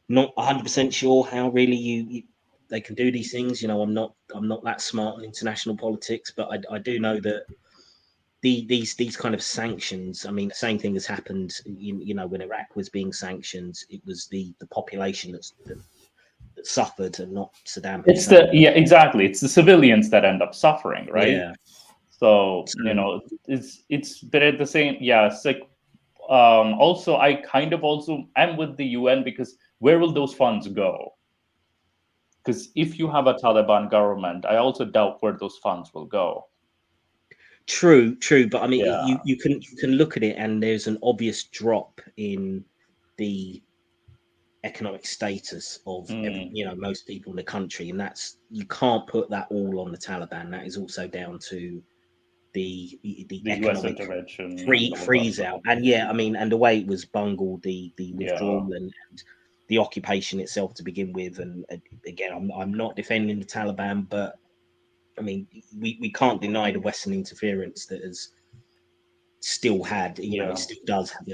not 100% sure how really they can do these things. I'm not that smart on international politics, but I do know that these kind of sanctions. I mean, the same thing has happened. When Iraq was being sanctioned, it was the population that suffered and not Saddam Hussein. Exactly. It's the civilians that end up suffering, right? Yeah. So it's but at the same, it's like also I kind of also am with the UN, because where will those funds go? Because if you have a Taliban government, I also doubt where those funds will go. True, but I mean, you can look at it, and there's an obvious drop in the economic status of most people in the country, and you can't put that all on the Taliban. That is also down to the economic freeze out, and and the way it was bungled, the withdrawal and the occupation itself to begin with. And again, I'm not defending the Taliban, but I mean, we can't deny the Western interference that has still had, it still does have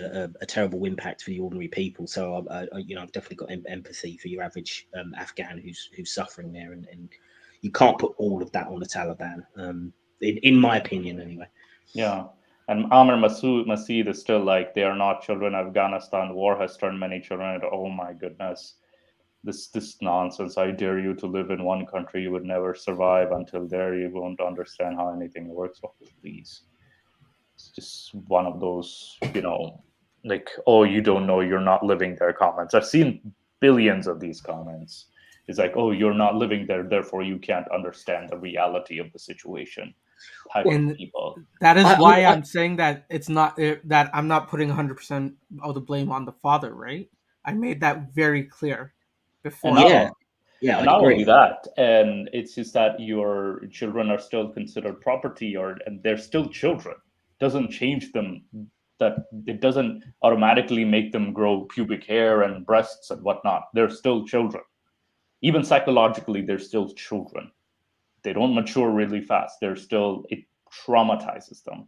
a terrible impact for the ordinary people. So I've definitely got empathy for your average Afghan who's suffering there, and you can't put all of that on the Taliban, in my opinion, anyway. Yeah, and Amr Masood is still like, they are not children. Afghanistan war has turned many children into, oh my goodness, this nonsense. I dare you to live in one country, you would never survive until there. You won't understand how anything works. Oh, please. It's just one of those, like, oh, you don't know, you're not living there comments. I've seen billions of these comments. It's like, oh, you're not living there, therefore you can't understand the reality of the situation. Type of people. That is why I'm saying that it's not that I'm not putting 100% of the blame on the father, right? I made that very clear before. And not only that, and it's just that your children are still considered property, and they're still children. Doesn't change them. That it doesn't automatically make them grow pubic hair and breasts and whatnot. They're still children. Even psychologically, they're still children. They don't mature really fast. It traumatizes them.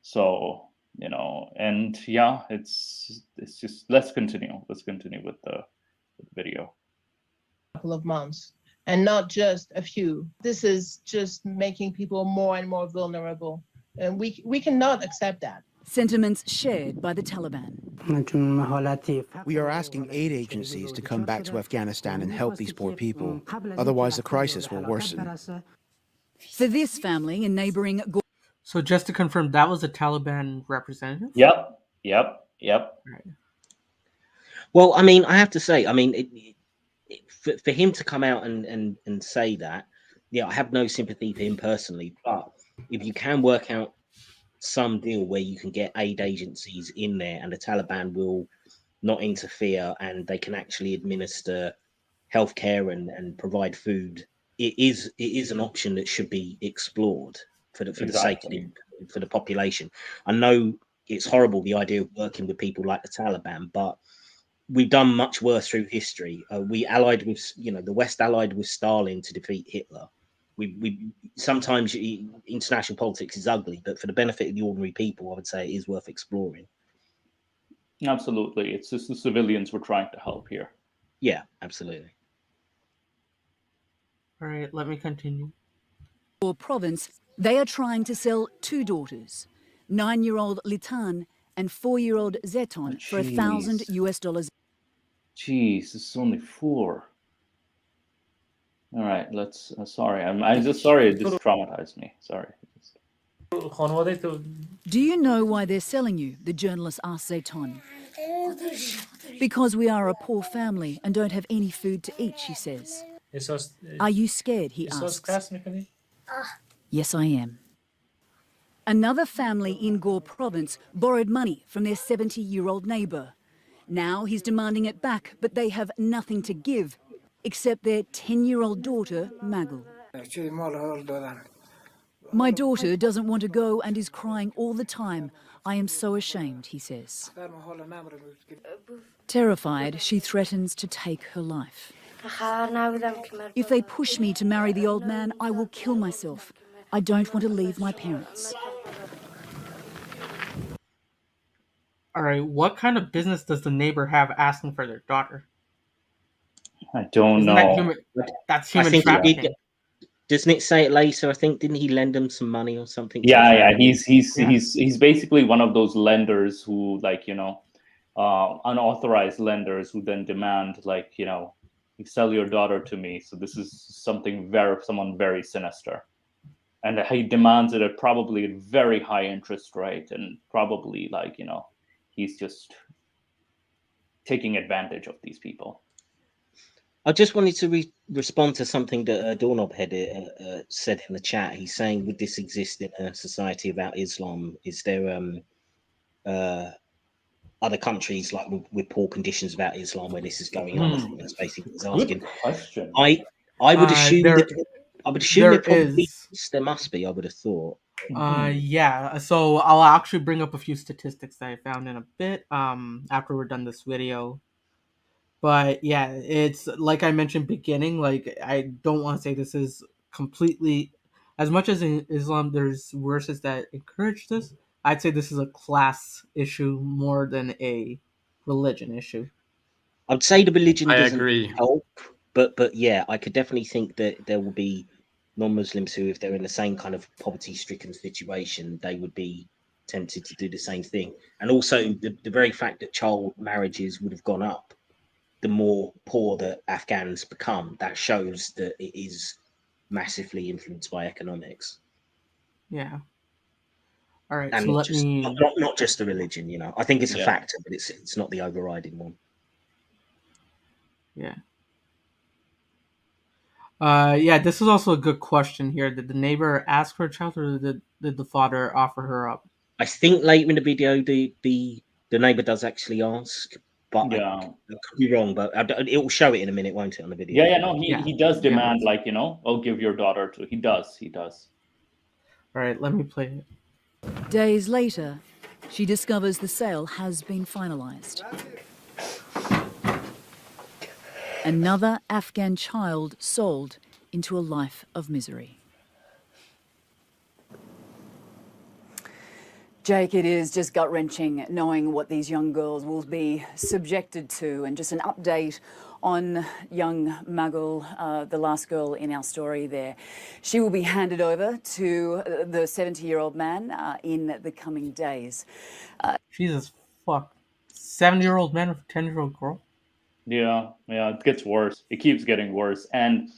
So, and it's just, let's continue with the video. Couple of months, and not just a few. This is just making people more and more vulnerable, and we cannot accept that. Sentiments shared by the Taliban. We are asking aid agencies to come back to Afghanistan and help these poor people. Otherwise, the crisis will worsen. For this family in neighboring... So just to confirm, that was a Taliban representative? Yep. Right. Well, I mean, I have to say, I mean, for him to come out and say that, I have no sympathy for him personally, but if you can work out some deal where you can get aid agencies in there and the Taliban will not interfere and they can actually administer healthcare and provide food, it is an option that should be explored for the sake of for the population. I know it's horrible, the idea of working with people like the Taliban, but we've done much worse through history. We allied with, the West allied with Stalin to defeat Hitler. We sometimes international politics is ugly, but for the benefit of the ordinary people, I would say it is worth exploring. Absolutely, it's just the civilians we're trying to help here. Yeah, absolutely. All right, let me continue. For province, they are trying to sell two daughters, 9-year-old Litan and 4-year-old Zeton, for $1,000 US. Jeez, this is only 4. All right, let's. Sorry, I'm just sorry. It just traumatized me. Sorry. Do you know why they're selling you? The journalist asked Zeton. Because we are a poor family and don't have any food to eat, she says. Are you scared? He asks. Yes, I am. Another family in Gore province borrowed money from their 70-year-old neighbour. Now he's demanding it back, but they have nothing to give, except their 10-year-old daughter, Magul. My daughter doesn't want to go and is crying all the time. I am so ashamed, he says. Terrified, she threatens to take her life. If they push me to marry the old man, I will kill myself. I don't want to leave my parents. All right, what kind of business does the neighbor have asking for their daughter? I don't know. That's human trafficking. Doesn't it say it later? I think, didn't he lend them some money or something? Yeah. He's basically one of those lenders who, like, unauthorized lenders who then demand, like, you sell your daughter to me. So this is someone very sinister, and he demands it at probably a very high interest rate, and probably, like, he's just taking advantage of these people. I just wanted to respond to something that Doorknob had said in the chat. He's saying, would this exist in a society about Islam? Is there other countries, like with poor conditions about Islam, where this is going on? I think that's basically what he's asking. Good question. I would assume there probably is. there must be. I would have thought. Yeah. So I'll actually bring up a few statistics that I found in a bit. After we're done this video. But yeah, it's like I mentioned beginning. Like I don't want to say this is completely, as much as in Islam there's verses that encourage this. I'd say this is a class issue more than a religion issue. I'd say the religion I doesn't agree. help, but yeah, I could definitely think that there will be non-Muslims who, if they're in the same kind of poverty-stricken situation, they would be tempted to do the same thing. And also the very fact that child marriages would have gone up, the more poor that Afghans become, that shows that it is massively influenced by economics. Yeah. All right. And So let me. not just the religion, you know. I think it's a Yeah. factor, but it's not the overriding one. Yeah. Yeah. This is also a good question here. Did the neighbor ask for a child, or did the father offer her up? I think later in the video, the neighbor does actually ask, but Yeah. I could be wrong. But it will show it in a minute, won't it, on the video? Yeah. No, he does demand, like, you know, I'll give your daughter to. He does. All right. Let me play it. Days later, she discovers the sale has been finalized. Another Afghan child sold into a life of misery. Jake, it is just gut-wrenching knowing what these young girls will be subjected to, and just an update on young Magul, the last girl in our story there. She will be handed over to the 70-year-old man in the coming days. Jesus fuck. 70-year-old man with a 10-year-old girl? Yeah, it gets worse. It keeps getting worse. And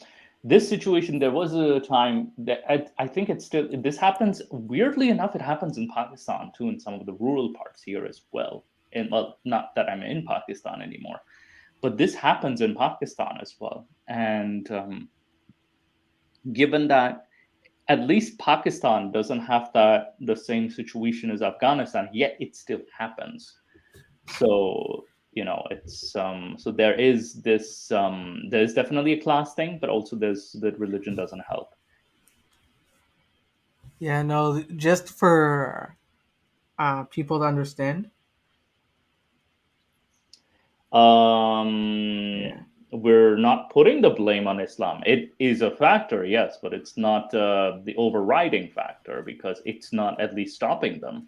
this situation, there was a time that I think it's still, this happens, weirdly enough, it happens in Pakistan too, in some of the rural parts here as well. And well, not that I'm in Pakistan anymore, but this happens in Pakistan as well. And given that at least Pakistan doesn't have the same situation as Afghanistan, yet it still happens. So, you know, it's so there is this there's definitely a class thing, but also there's that religion doesn't help. Yeah, no, just for people to understand. We're not putting the blame on Islam. It is a factor, yes, but it's not the overriding factor, because it's not at least stopping them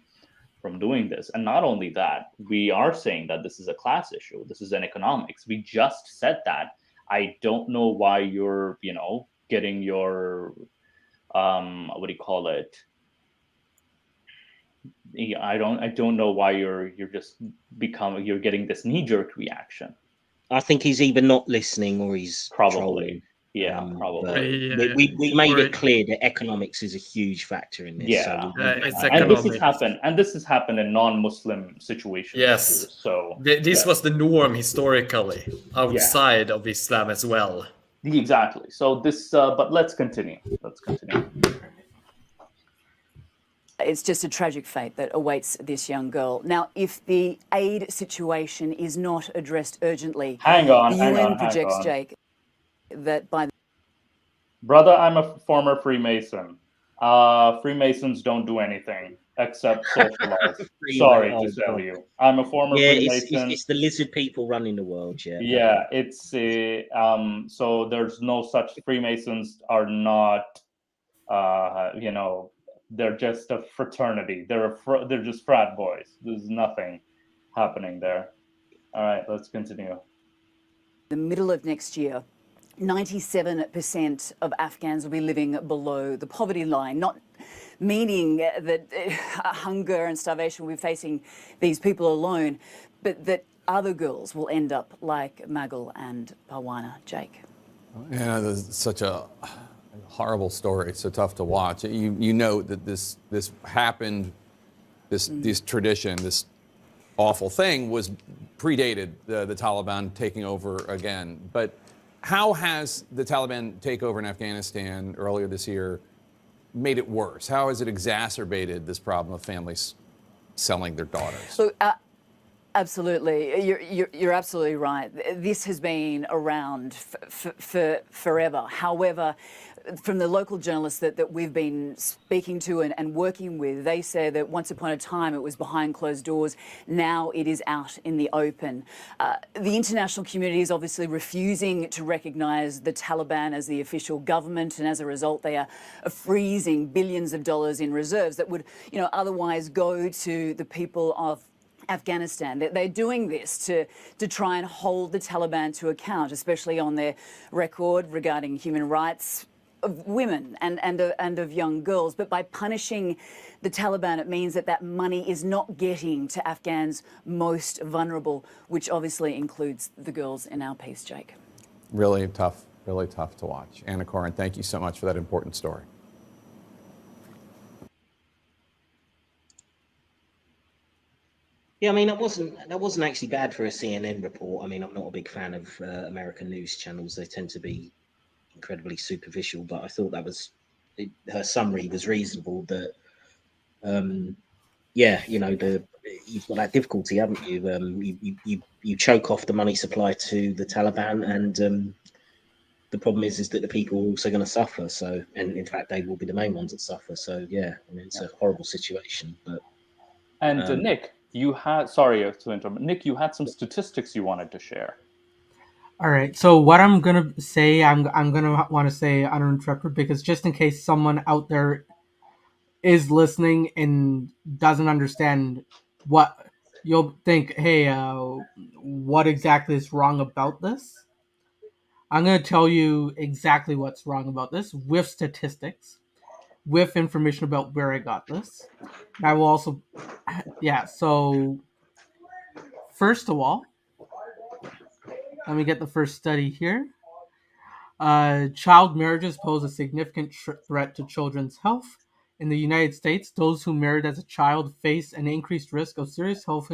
from doing this. And not only that, we are saying that this is a class issue. This is an economics. We just said that. I don't know why you're, you know, getting your, what do you call it? I don't know why you're getting this knee-jerk reaction. I think he's either not listening or he's probably trolling. Probably. We made it clear that economics is a huge factor in this. Yeah, it's and this has happened in non-Muslim situations. Yes. Too, so this was the norm historically outside of Islam as well. Exactly. So this, but let's continue. It's just a tragic fate that awaits this young girl. Now, if the aid situation is not addressed urgently, the UN projects, Jake, that by... Brother, I'm a former Freemason. Freemasons don't do anything except socialize. Sorry to tell you. I'm a former Freemason. It's the lizard people running the world, yeah. Yeah, it's so there's no such, Freemasons are not, you know, they're just a fraternity. They're just frat boys. There's nothing happening there. All right, let's continue. The middle of next year, 97% of Afghans will be living below the poverty line, not meaning that hunger and starvation will be facing these people alone, but that other girls will end up like Magul and Parwana. Jake. Yeah, there's such a horrible story. It's so tough to watch. You know that this happened, this tradition, this awful thing was predated the Taliban taking over again. But how has the Taliban takeover in Afghanistan earlier this year made it worse? How has it exacerbated this problem of families selling their daughters? Look, Absolutely. You're absolutely right. This has been around for forever. However, from the local journalists that we've been speaking to and working with, they say that once upon a time it was behind closed doors. Now it is out in the open. The international community is obviously refusing to recognise the Taliban as the official government, and as a result they are freezing billions of dollars in reserves that would, otherwise go to the people of Afghanistan. They're doing this to try and hold the Taliban to account, especially on their record regarding human rights of women and of young girls. But by punishing the Taliban, it means that money is not getting to Afghans most vulnerable, which obviously includes the girls in our piece, Jake. Really tough to watch. Anna Corin, thank you so much for that important story. Yeah, I mean, that wasn't actually bad for a CNN report. I mean, I'm not a big fan of American news channels. They tend to be incredibly superficial, but I thought her summary was reasonable. That, you've got that difficulty, haven't you? You choke off the money supply to the Taliban, and the problem is that the people are also going to suffer. So, and in fact, they will be the main ones that suffer. So, yeah, I mean, it's a horrible situation, but. And Nick, sorry to interrupt. Nick, you had some statistics you wanted to share. All right. So what I'm gonna say, I'm gonna want to say uninterrupted, because just in case someone out there is listening and doesn't understand what you'll think, hey, what exactly is wrong about this? I'm gonna tell you exactly what's wrong about this with statistics, with information about where I got this. And I will also, yeah. So first of all, let me get the first study here. Child marriages pose a significant threat to children's health. In the United States, those who married as a child face an increased risk of serious health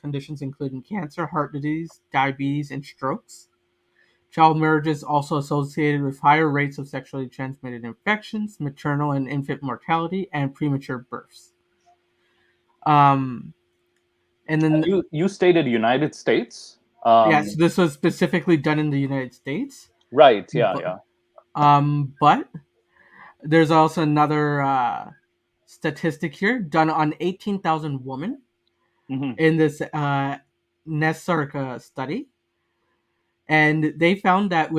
conditions, including cancer, heart disease, diabetes, and strokes. Child marriage is also associated with higher rates of sexually transmitted infections, maternal and infant mortality, and premature births. And then you stated United States. Yes, this was specifically done in the United States. Right. Yeah. But there's also another statistic here done on 18,000 women in this NESARC study. And they found that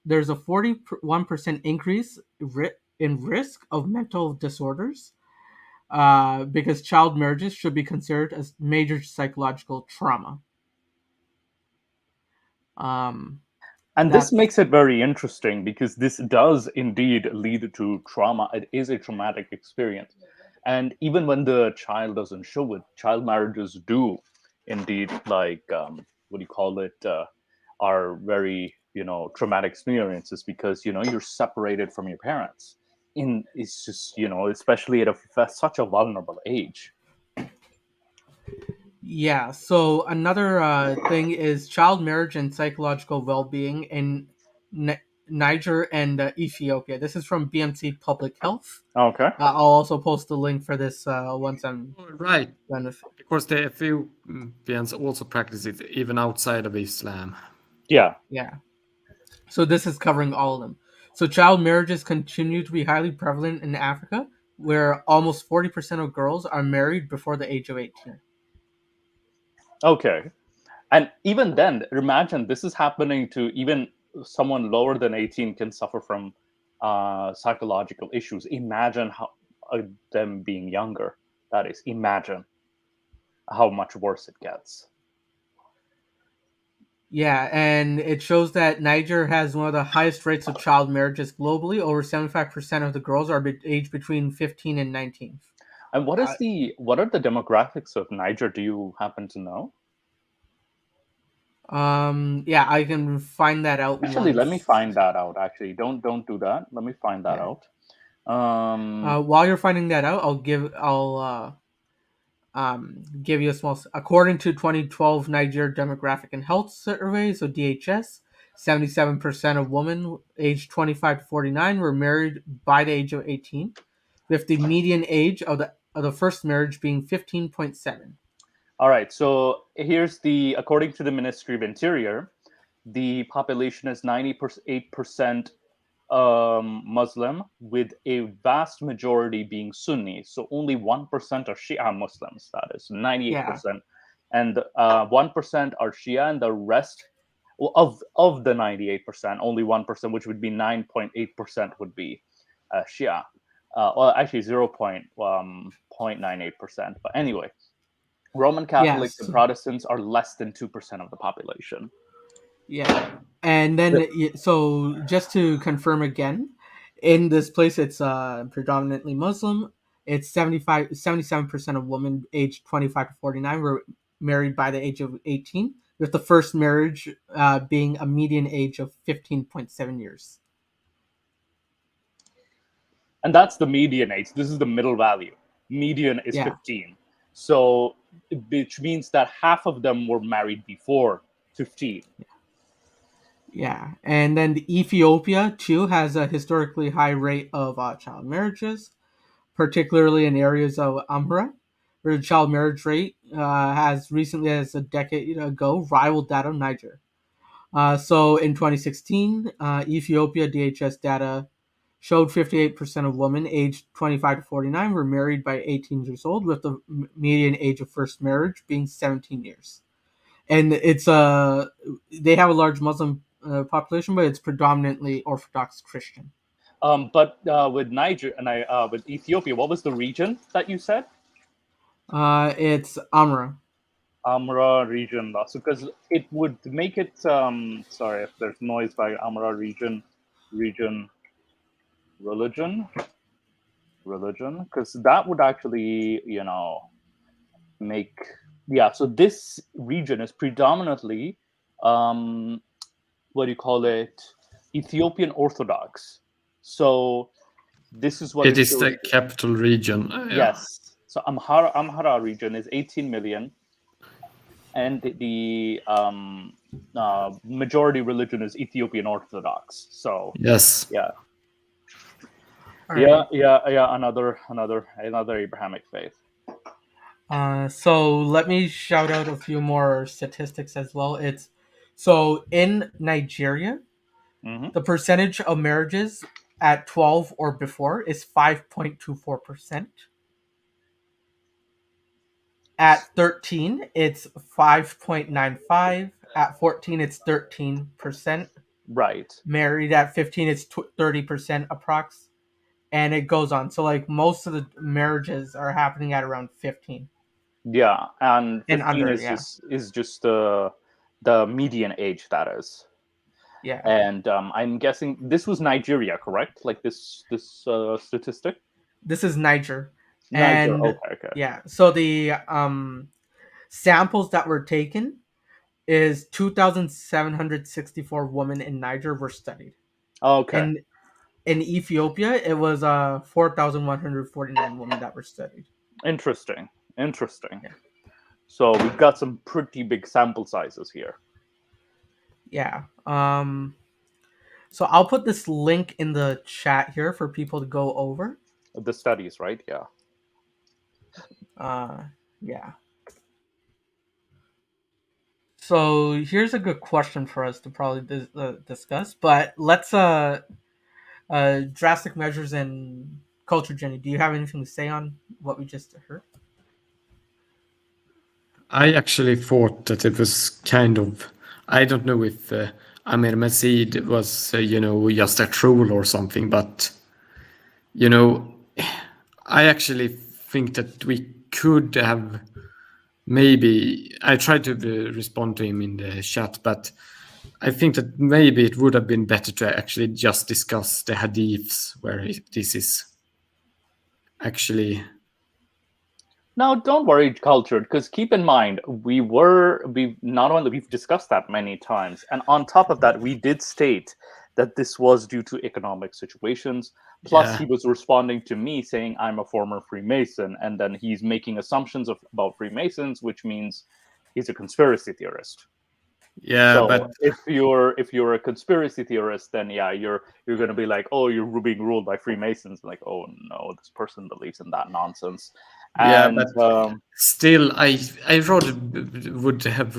there's a 41% increase in risk of mental disorders because child marriages should be considered as major psychological trauma. And this makes it very interesting because this does indeed lead to trauma. It is a traumatic experience. And even when the child doesn't show it, child marriages do indeed, are very, traumatic experiences because, you're separated from your parents. It's just, especially at such a vulnerable age. Yeah, so another thing is child marriage and psychological well-being in Niger and Ethiopia. This is from BMC Public Health. Okay. I'll also post the link for this once I'm right. done with it. Because the Ethiopians also practice it even outside of Islam. Yeah. So this is covering all of them. So child marriages continue to be highly prevalent in Africa, where almost 40% of girls are married before the age of 18. Okay. And even then, imagine this is happening to even someone lower than 18 can suffer from psychological issues. Imagine them being younger. That is, imagine how much worse it gets. Yeah, and it shows that Niger has one of the highest rates of child marriages globally. Over 75% of the girls are aged between 15 and 19. And what are the demographics of Niger? Do you happen to know? Yeah, I can find that out. Actually, let me find that out. Actually, don't do that. Let me find that out. While you're finding that out, I'll give you a small. According to 2012 Niger Demographic and Health Survey, so DHS, 77% of women aged 25 to 49 were married by the age of 18, with the median age of the first marriage being 15.7. All right. So here's according to the Ministry of Interior, the population is 98% Muslim, with a vast majority being Sunni. So only 1% are Shia Muslims. That is 98%, and 1% are Shia, and the rest of the 98%, only 1%, which would be 9.8%, would be Shia. Well, actually 0.98%. But anyway, Roman Catholics and Protestants are less than 2% of the population. Yeah. And then, so just to confirm again, in this place, it's predominantly Muslim. It's 77% of women aged 25 to 49 were married by the age of 18, with the first marriage being a median age of 15.7 years. And that's the median age. This is the middle value. Median is 15. So, which means that half of them were married before 15. Yeah. And then Ethiopia, too, has a historically high rate of child marriages, particularly in areas of Amhara, where the child marriage rate has recently, as a decade ago, rivaled that of Niger. So in 2016, Ethiopia DHS data showed 58% of women aged 25 to 49 were married by 18 years old, with the median age of first marriage being 17 years. And it's they have a large Muslim population, but it's predominantly Orthodox Christian. But with Niger and with Ethiopia, what was the region that you said? It's Amhara. Amhara region, so because it would make it. Sorry if there's noise by Amhara region, religion, because that would actually, make. Yeah, so this region is predominantly, what do you call it? Ethiopian Orthodox. So this is what it is the capital region. Yes. So Amhara region is 18 million, and the majority religion is Ethiopian Orthodox. So yes, yeah, right. yeah. Another Abrahamic faith. So let me shout out a few more statistics as well. It's so in Nigeria, the percentage of marriages at 12 or before is 5.24%. At 13, it's 5.95. At 14, it's 13%. Right. Married at 15, it's 30% approx. And it goes on. So like most of the marriages are happening at around 15. Yeah, and 15 under, is just the median age, that is. Yeah. And I'm guessing this was Nigeria, correct? Like this statistic? This is Niger. Niger, And okay. Yeah. So the samples that were taken is 2,764 women in Niger were studied. Okay. And in Ethiopia, it was 4,149 women that were studied. Interesting. Yeah. So we've got some pretty big sample sizes here. Yeah. So I'll put this link in the chat here for people to go over. The studies, right? Yeah. Yeah. So here's a good question for us to probably discuss, but let's drastic measures in culture. Jenny, do you have anything to say on what we just heard? I actually thought that it was kind of, I don't know if Amir Masid was, just a troll or something, but, I actually think that we could have maybe, I tried to respond to him in the chat, but I think that maybe it would have been better to actually just discuss the hadiths where this is actually. No, don't worry, Cultured, because keep in mind, we've discussed that many times, and on top of that, we did state that this was due to economic situations. Plus, he was responding to me saying, I'm a former Freemason, and then he's making assumptions about Freemasons, which means he's a conspiracy theorist. Yeah, so but if you're a conspiracy theorist, then yeah, you're going to be like, oh, you're being ruled by Freemasons. Like, oh no, this person believes in that nonsense. Yeah, And but still, I rather would have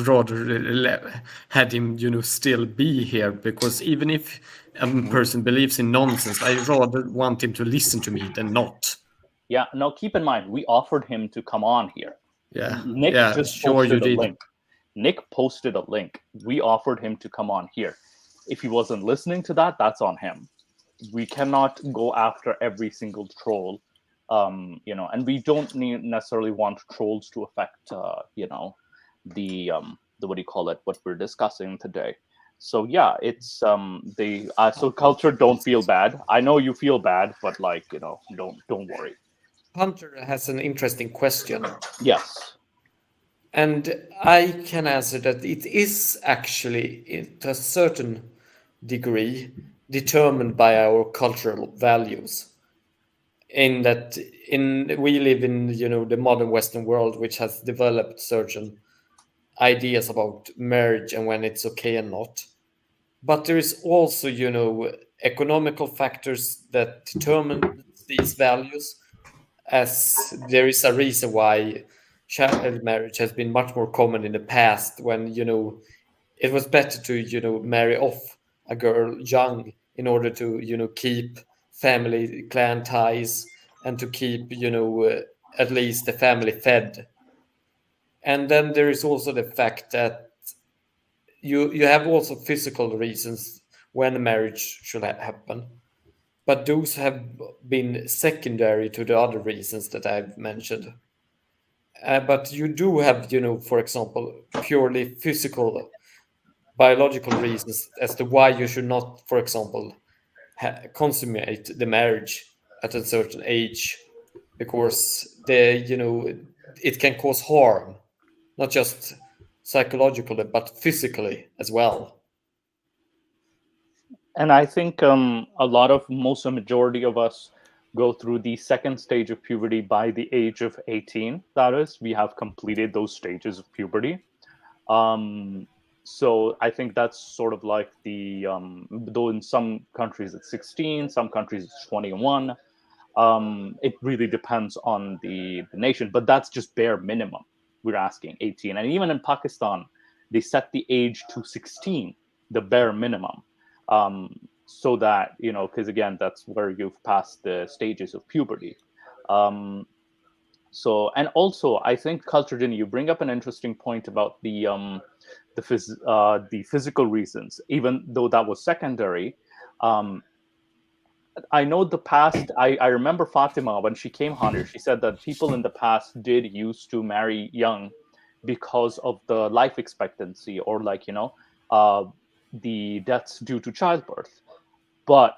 had him, still be here, because even if a person believes in nonsense, I rather want him to listen to me than not. yeah, now keep in mind, we offered him to come on here. Yeah, Nick yeah, just sure you posted a did. link. Nick posted a link. We offered him to come on here. If he wasn't listening to that, that's on him. We cannot go after every single troll, and we don't necessarily want trolls to affect, the what do you call it? What we're discussing today. So yeah, it's so culture. Don't feel bad. I know you feel bad, but don't worry. Hunter has an interesting question. Yes. And I can answer that it is actually, to a certain degree, determined by our cultural values. In that, we live in the modern Western world, which has developed certain ideas about marriage and when it's okay and not. But there is also economical factors that determine these values, as there is a reason why child marriage has been much more common in the past, when it was better to marry off a girl young in order to keep family clan ties, and to keep at least the family fed. And then there is also the fact that you have also physical reasons when a marriage should happen, but those have been secondary to the other reasons that I've mentioned. But you do have, for example, purely physical, biological reasons as to why you should not, for example, consummate the marriage at a certain age, because it can cause harm, not just psychologically but physically as well. And I think a majority of us go through the second stage of puberty by the age of 18. That is, we have completed those stages of puberty. Um, so I think that's sort of like though in some countries it's 16, some countries it's 21. It really depends on the nation, but that's just bare minimum. We're asking 18. And even in Pakistan, they set the age to 16, the bare minimum. So that, because again, that's where you've passed the stages of puberty. And also, I think culture, Jenny, you bring up an interesting point about the physical reasons, even though that was secondary. Um, I know the past. I remember Fatima when she came on here. She said that people in the past did used to marry young because of the life expectancy, or uh, the deaths due to childbirth. But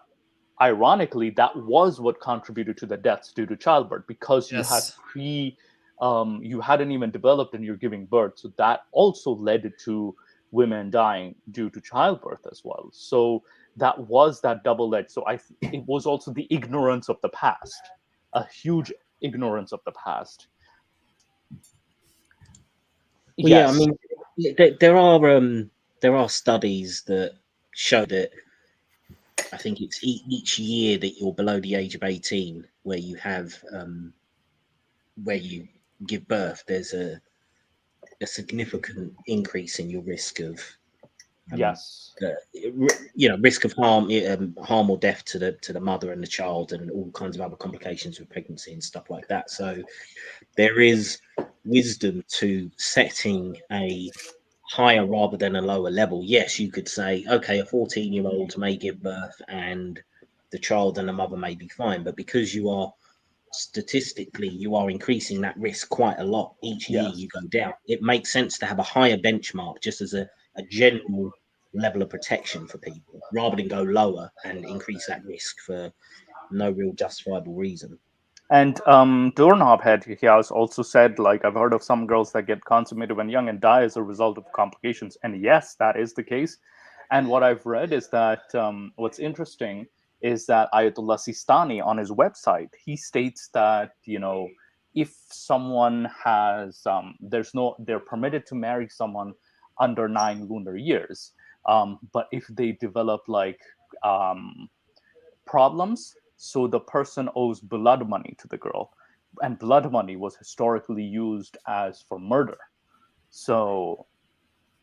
ironically, that was what contributed to the deaths due to childbirth, because Yes. you hadn't even developed and you're giving birth. So that also led to women dying due to childbirth as well. So that was that double edged. So it was also the ignorance of the past, a huge ignorance of the past. Well, yeah, I Yes. mean, there are studies that show that I think it's each year that you're below the age of 18, where you have where you give birth, there's a significant increase in your risk of Yes. risk of harm or death to the mother and the child, and all kinds of other complications with pregnancy and stuff like that. So there is wisdom to setting a higher rather than a lower level. Yes, you could say, okay, a 14-year-old may give birth and the child and the mother may be fine, but because you are statistically you are increasing that risk quite a lot each year Yes. you go down, it makes sense to have a higher benchmark just as a general level of protection for people, rather than go lower and increase that risk for no real justifiable reason. And Doorknob he has also said, like, I've heard of some girls that get consummated when young and die as a result of complications. And yes, that is the case. And what I've read is that what's interesting is that Ayatollah Sistani on his website, he states that, if someone has, they're permitted to marry someone under 9 lunar years. But if they develop problems, so the person owes blood money to the girl. and blood money was historically used as for murder. So,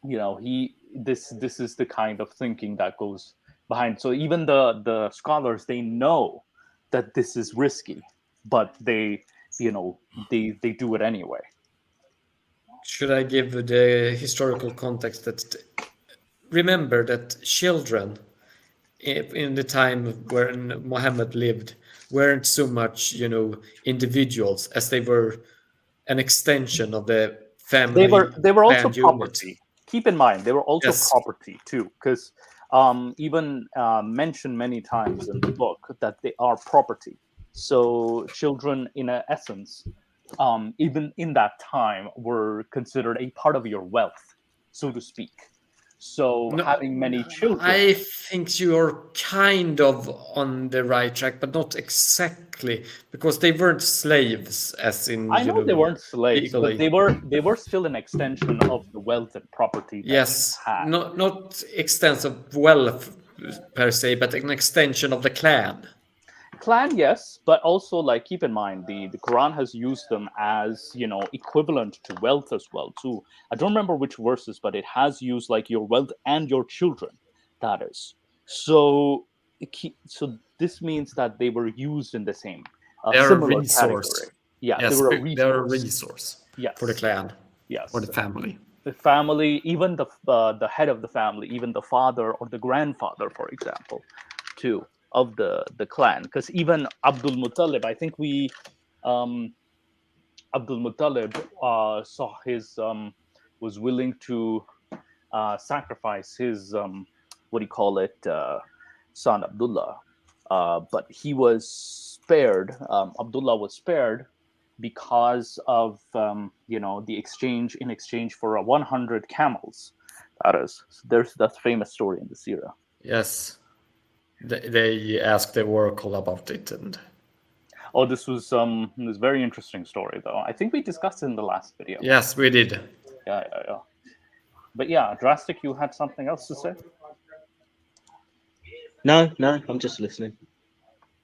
this is the kind of thinking that goes behind. So even the scholars, they know that this is risky, but they do it anyway. Should I give the historical context that remember that children in the time when Muhammad lived weren't so much, individuals as they were an extension of the family They were also planned unit. property. Keep in mind, they were also Yes. property too, because even mentioned many times in the book that they are property. So children, in a essence, even in that time, were considered a part of your wealth, so to speak. So No, having many children, I think you're kind of on the right track, but not exactly, because they weren't slaves, as in, I know they weren't slaves, but legally. they were still an extension of the wealth and property that you Yes, had. not extensive wealth per se, but an extension of the clan. Clan, yes, but also, like, keep in mind the Quran has used them as equivalent to wealth as well too. I don't remember which verses, but it has used like your wealth and your children. That is so. So this means that they were used in the same They're a similar resource. category. Yeah, they Yes, were a they're a resource. resource for the Yes, clan or yes. the family. The family, even the head of the family, even the father or the grandfather, for example, too, of the clan. Because even Abdul Muttalib, I think Abdul Muttalib saw his was willing to sacrifice his what do you call it son Abdullah, but he was spared. Abdullah was spared because of the exchange in exchange for 100 camels. That is, so there's that famous story in the Sirah. Yes, they asked the oracle about it, and Oh, this was this very interesting story, though. I think we discussed it in the last video. yes, we did. Yeah. But yeah, Drastic, you had something else to say? No, I'm just listening.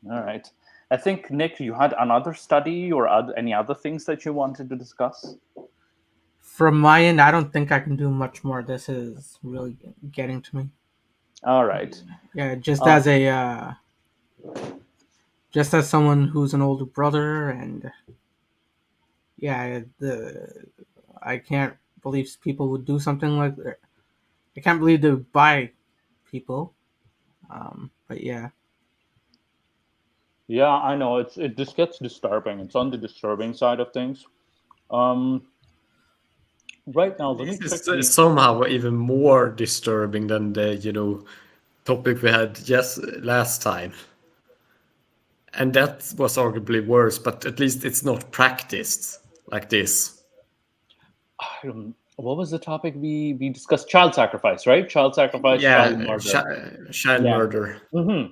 All right. I think, Nick, you had another study or any other things that you wanted to discuss? From my end, I don't think I can do much more. This is really getting to me. All right. Yeah, just as someone who's an older brother, and yeah, I can't believe people would do something like that. I can't believe they would buy people. But yeah. Yeah, I know. It just gets disturbing. It's on the disturbing side of things. Right now, let me This quickly. is somehow even more disturbing than the topic we had just last time. And that was arguably worse, but at least it's not practiced like this. What was the topic we discussed? Child sacrifice, right? Child sacrifice, child Yeah, murder. child murder. Mm-hmm.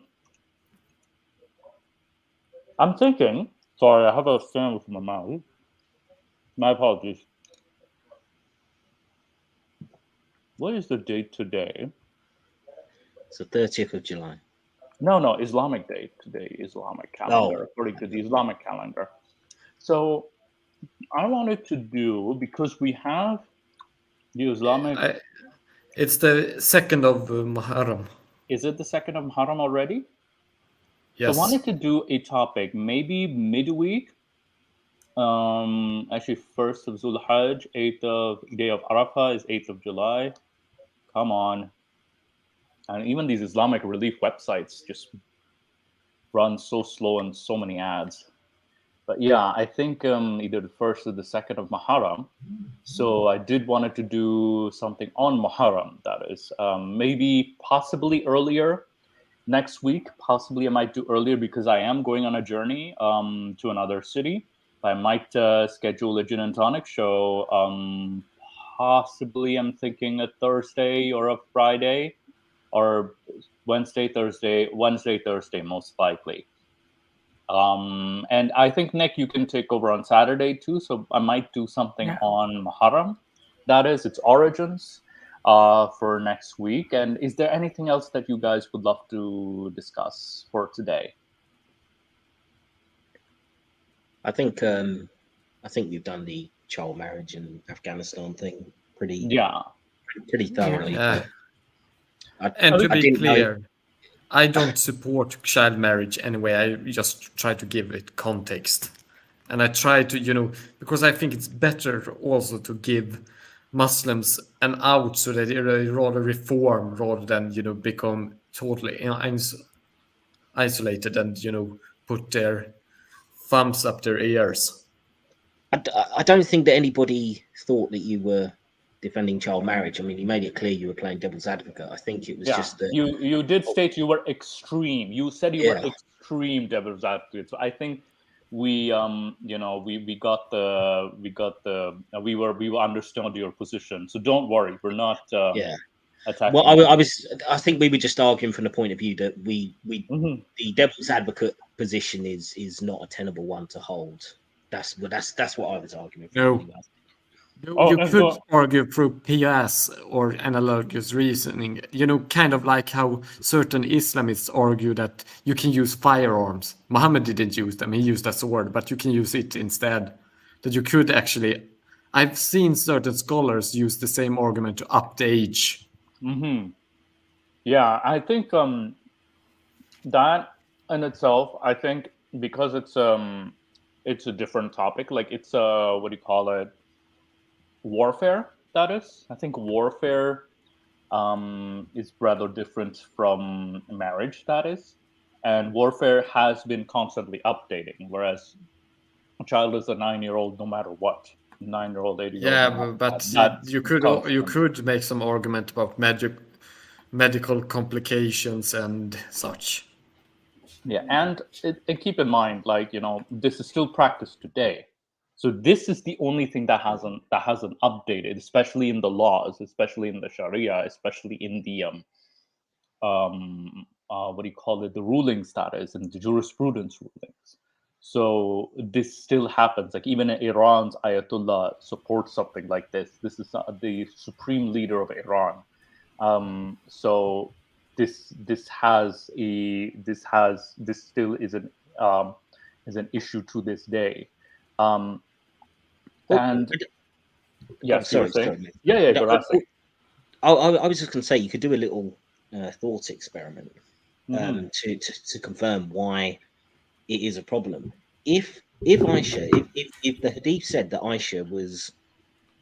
I'm thinking. Sorry, I have a fan with my mouth. My apologies. What is the date today? It's the 30th of July. No, Islamic date today, Islamic calendar, according to the Islamic calendar. So I wanted to do, because we have the Islamic. It's the 2nd of Muharram. Is it the 2nd of Muharram already? Yes. So I wanted to do a topic, maybe midweek. Actually, 1st of Zulhajj, 8th of day of Arafah is 8th of July. Come on. And even these Islamic relief websites just run so slow and so many ads. But yeah, I think either the 1st or the 2nd of Muharram. So I did wanted to do something on Muharram, that is. Maybe possibly earlier next week. Possibly I might do earlier because I am going on a journey to another city. I might schedule a gin and tonic show. Possibly I'm thinking a Thursday or a Friday, or Wednesday, Thursday, most likely. And I think, Nick, you can take over on Saturday too. So I might do something on Muharram, that is, its origins, for next week. And is there anything else that you guys would love to discuss for today? I think we've done the child marriage and Afghanistan thing pretty thoroughly. Yeah. I And to be didn't know. clear, I don't support child marriage anyway. I just try to give it context. And I try to, because I think it's better also to give Muslims an out so that they rather reform rather than, become totally isolated and, put their thumbs up their ears. I don't think that anybody thought that you were defending child marriage. I mean, you made it clear you were playing devil's advocate. I think it was just that you did state you were extreme. You said you were extreme devil's advocate. So I think we understood your position. So don't worry, we're not attacking. Well, I think we were just arguing from the point of view that the devil's advocate position is not a tenable one to hold. That's what I was arguing for. No. Anyway. You could argue through PS or analogous reasoning, kind of like how certain Islamists argue that you can use firearms. Muhammad didn't use them, he used a sword, but you can use it instead. That you could actually, I've seen certain scholars use the same argument to up the age. Yeah, I think that in itself, I think because it's a different topic, like it's what do you call it? Warfare, that is. I think warfare is rather different from marriage, that is. And warfare has been constantly updating, whereas a child is a 9-year-old no matter what. 9-year-old, 8-year-old. Yeah, but you could make some argument about medical complications and such. Yeah, and keep in mind, this is still practiced today. So this is the only thing that hasn't updated, especially in the laws, especially in the Sharia, especially in the what do you call it, the ruling status and the jurisprudence rulings. So this still happens. Like even Iran's Ayatollah supports something like this. This is the supreme leader of Iran. So this still is an issue to this day. And sorry. Go ahead. I was just going to say you could do a little thought experiment to confirm why it is a problem. If Aisha, if the Hadith said that Aisha was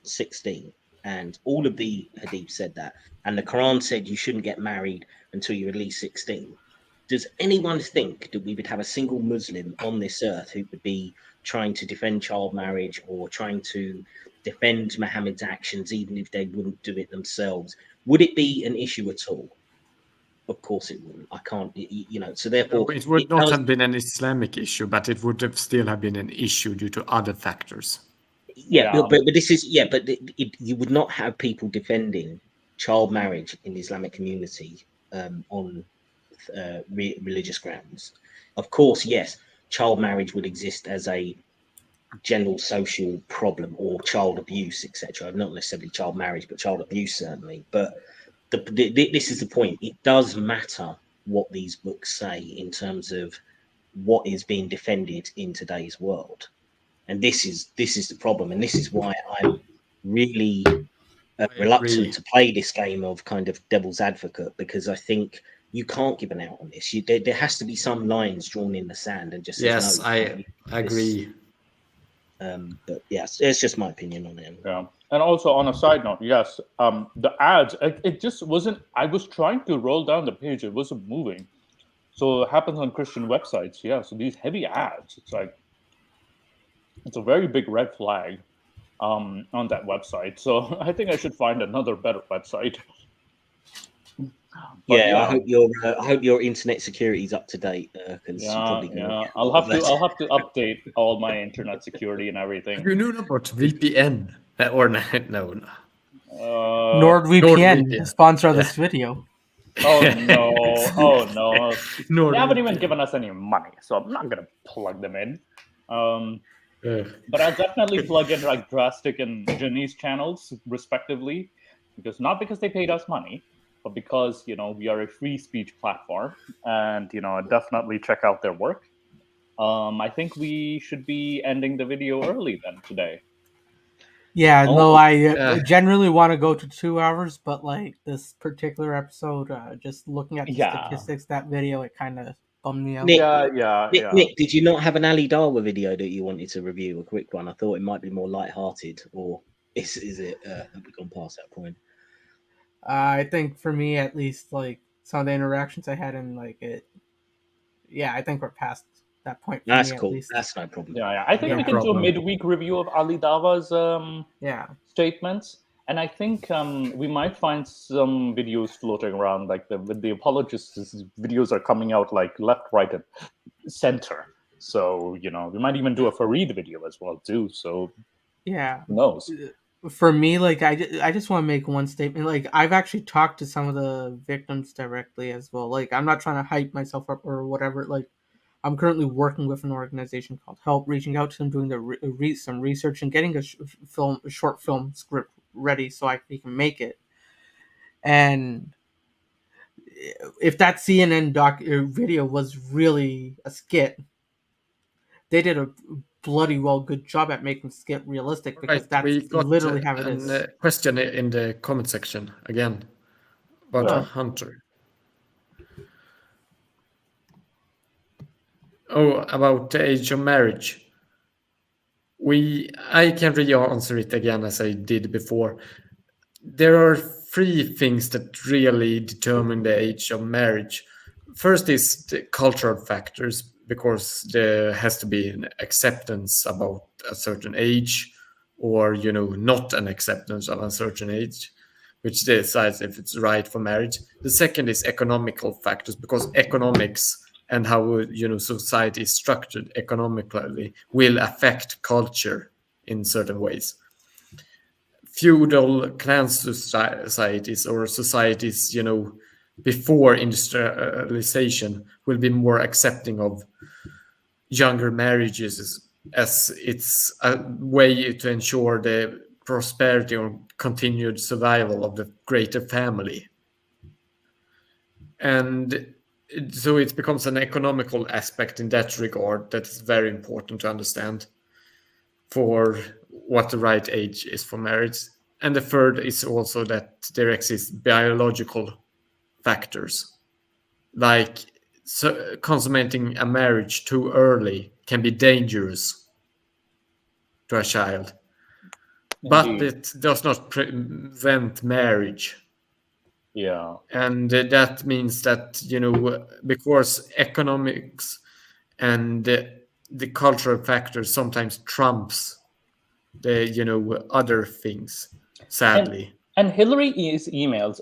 16, and all of the Hadith said that, and the Quran said you shouldn't get married until you're at least 16, does anyone think that we would have a single Muslim on this earth who would be trying to defend child marriage or trying to defend Muhammad's actions, even if they wouldn't do it themselves? Would it be an issue at all? Of course it wouldn't. I can't, so therefore... No, it would not have been an Islamic issue, but it would have still have been an issue due to other factors. But this is... but you would not have people defending child marriage in the Islamic community on religious grounds. Of course, yes, child marriage would exist as a general social problem, or child abuse, etc. Not necessarily child marriage, but child abuse certainly. But this is the point. It does matter what these books say in terms of what is being defended in today's world, and this is the problem. And this is why I'm really reluctant to play this game of kind of devil's advocate, because I think you can't give an out on this. There has to be some lines drawn in the sand and just yes, no, I agree. But yes, it's just my opinion on it. Yeah, and also on a side note, yes, the ads, it just wasn't. I was trying to roll down the page, it wasn't moving. So it happens on Christian websites. Yeah, so these heavy ads, it's a very big red flag on that website. So I think I should find another better website. But I hope your internet security is up to date. I'll have to update all my internet security and everything. Have you known about VPN or no? NordVPN sponsor this video. Oh no! They haven't even given us any money, so I'm not gonna plug them in. But I'll definitely plug in like Drastic and Jenny's channels respectively, not because they paid us money, but because we are a free speech platform, and definitely check out their work. I think we should be ending the video early then today. Yeah, Oh, no, I yeah. generally want to go to 2 hours, but like this particular episode, just looking at the Yeah. statistics, that video, it kind of bummed me out. Nick, Yeah. Nick, did you not have an Ali Dawa video that you wanted to review? A quick one. I thought it might be more light-hearted, or is it? Have we gone past that point? I think for me, at least, like some of the interactions I had in like it, yeah, I think we're past that point. For That's me, cool. At least. That's no problem. Yeah. I think No we can do a problem. midweek review of Ali Dawa's Yeah. statements. And I think we might find some videos floating around, like with the apologists. Videos are coming out like left, right, and center. So we might even do a Fareed video as well too. So Yeah. who knows? For me, like I just want to make one statement. Like I've actually talked to some of the victims directly as well. Like I'm not trying to hype myself up or whatever. Like I'm currently working with an organization called Help, reaching out to them, doing some research and getting a short film script ready so we can make it. And if that CNN video was really a skit, they did a bloody well good job at making skit realistic, because Right, we that's got literally how it is. a question in the comment section again about Oh. Hunter. Oh, about the age of marriage. I can re-answer it again as I did before. There are three things that really determine the age of marriage. First is the cultural factors, because there has to be an acceptance about a certain age, or not an acceptance of a certain age, which decides if it's right for marriage. The second is economical factors, because economics and how society is structured economically will affect culture in certain ways. Feudal clan societies, or societies before industrialization, will be more accepting of younger marriages, as it's a way to ensure the prosperity or continued survival of the greater family. And so it becomes an economical aspect in that regard that is very important to understand for what the right age is for marriage. And the third is also that there exist biological factors, like consummating a marriage too early can be dangerous to a child. But it does not prevent marriage. Yeah. And that means that, because economics and the cultural factors sometimes trumps the other things, sadly. And Hillary's emails,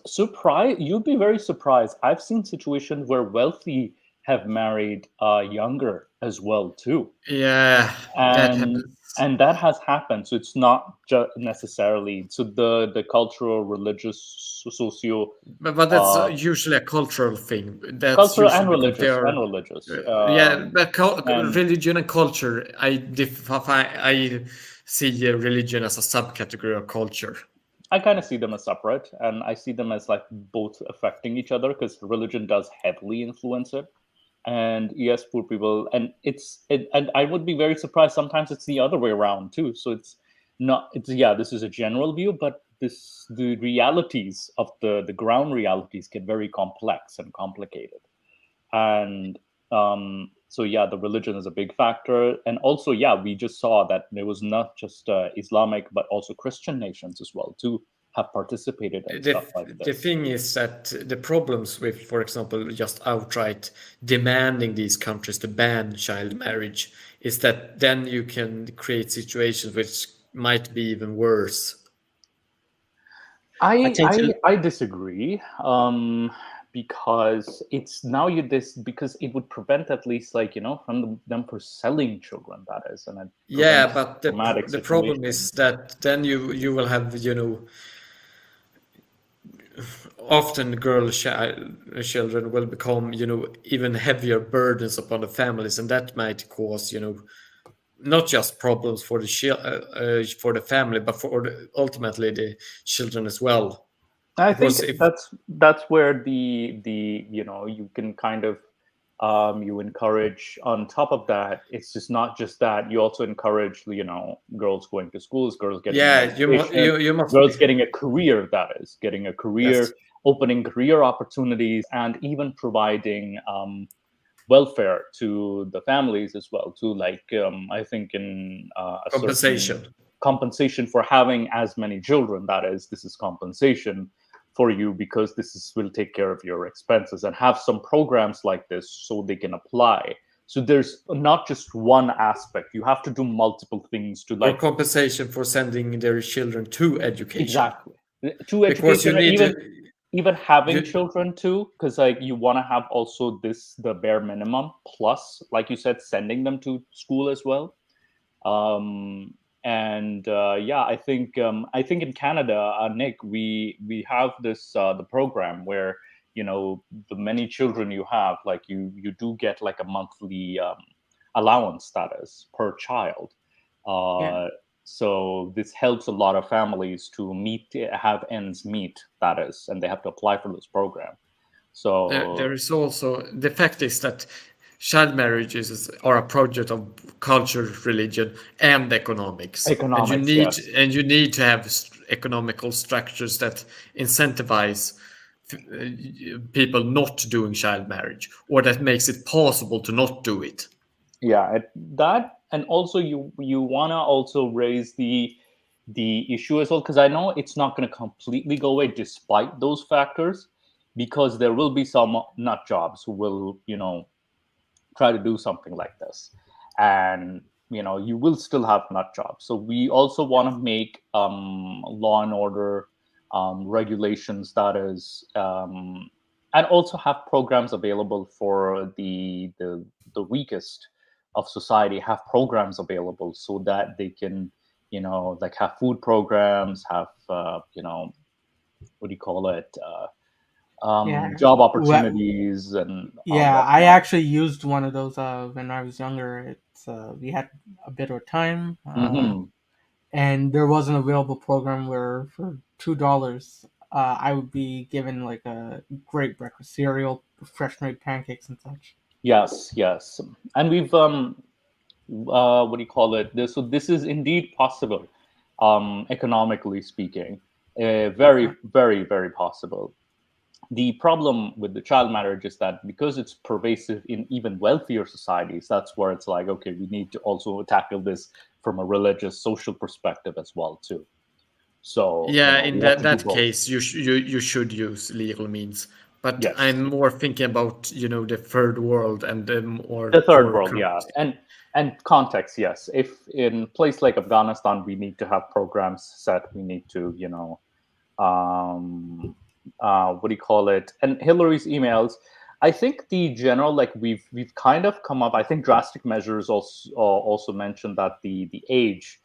you'd be very surprised. I've seen situations where wealthy have married younger as well too. Yeah, that happens. And that has happened. So it's not just necessarily the cultural, religious, socio. But that's usually a cultural thing. That's cultural and usually religious. But religion and culture, I see religion as a subcategory of culture. I kind of see them as separate, and I see them as like both affecting each other, because religion does heavily influence it. And yes, poor people, and and I would be very surprised. Sometimes it's the other way around too. So this is a general view, but the realities of the ground realities get very complex and complicated. And so the religion is a big factor. And also, we just saw that there was not just Islamic, but also Christian nations as well too have participated in stuff like this. The thing is that the problems with, for example, just outright demanding these countries to ban child marriage is that then you can create situations which might be even worse. I disagree. Because it's now because it would prevent, at least, from them for selling children, that is. And but the problem is that then you will have often children will become even heavier burdens upon the families, and that might cause not just problems for the family, but for ultimately the children as well. I think that's where the you can kind of You encourage, on top of that, it's just not just that. You also encourage, girls going to schools, girls getting an Yeah, education, you must girls getting a career. That is, getting a yes. career, opening career opportunities, and even providing welfare to the families as well. To I think in a certain Compensation. compensation for having as many children. That is, this is compensation for you because will take care of your expenses, and have some programs like this so they can apply. So there's not just one aspect. You have to do multiple things to Or compensation for sending their children to education. exactly to Because you education, or need even having you, children too, because you want to have also the bare minimum plus, like you said, sending them to school as well. And yeah, I think in Canada, Nick, we have this the program where the many children you have, like you do get like a monthly allowance status per child. Yeah. So this helps a lot of families to have ends meet, that is, and they have to apply for this program. there So is also the fact is that child marriages are a project of culture, religion, and economics, economics, yes. and you need to have economical structures that incentivize people not doing child marriage, or that makes it possible to not do it. Yeah, that, and also you want to also raise the issue as well, because I know it's not going to completely go away despite those factors, because there will be some nut jobs who will try to do something like this, and you will still have nut jobs. So we also want to make law and order regulations, that is, and also have programs available for the weakest of society, have programs available so that they can like have food programs, have what do you call it, Yeah. job Well, opportunities and yeah, I whatnot. actually used one of those when I was younger. It's we had a bit of time, Hmm. and there was an available program where for $2, I would be given like a great breakfast cereal, fresh made pancakes and such. Yes, yes, and we've what do you call it? This is indeed possible, economically speaking, very, very, very possible. The problem with the child marriage is that because it's pervasive in even wealthier societies, that's where it's like, okay, we need to also tackle this from a religious, social perspective as well too. So Yeah, in we have to do that both. case, you should use legal means. But Yes. I'm more thinking about the third world and the more The third poorer world, yeah, countries. and context, yes. If in place like Afghanistan, we need to have programs set. We need to, um, what do you call it? And Hillary's emails. I think the general, like we've kind of come up. I think drastic measures also mentioned that the age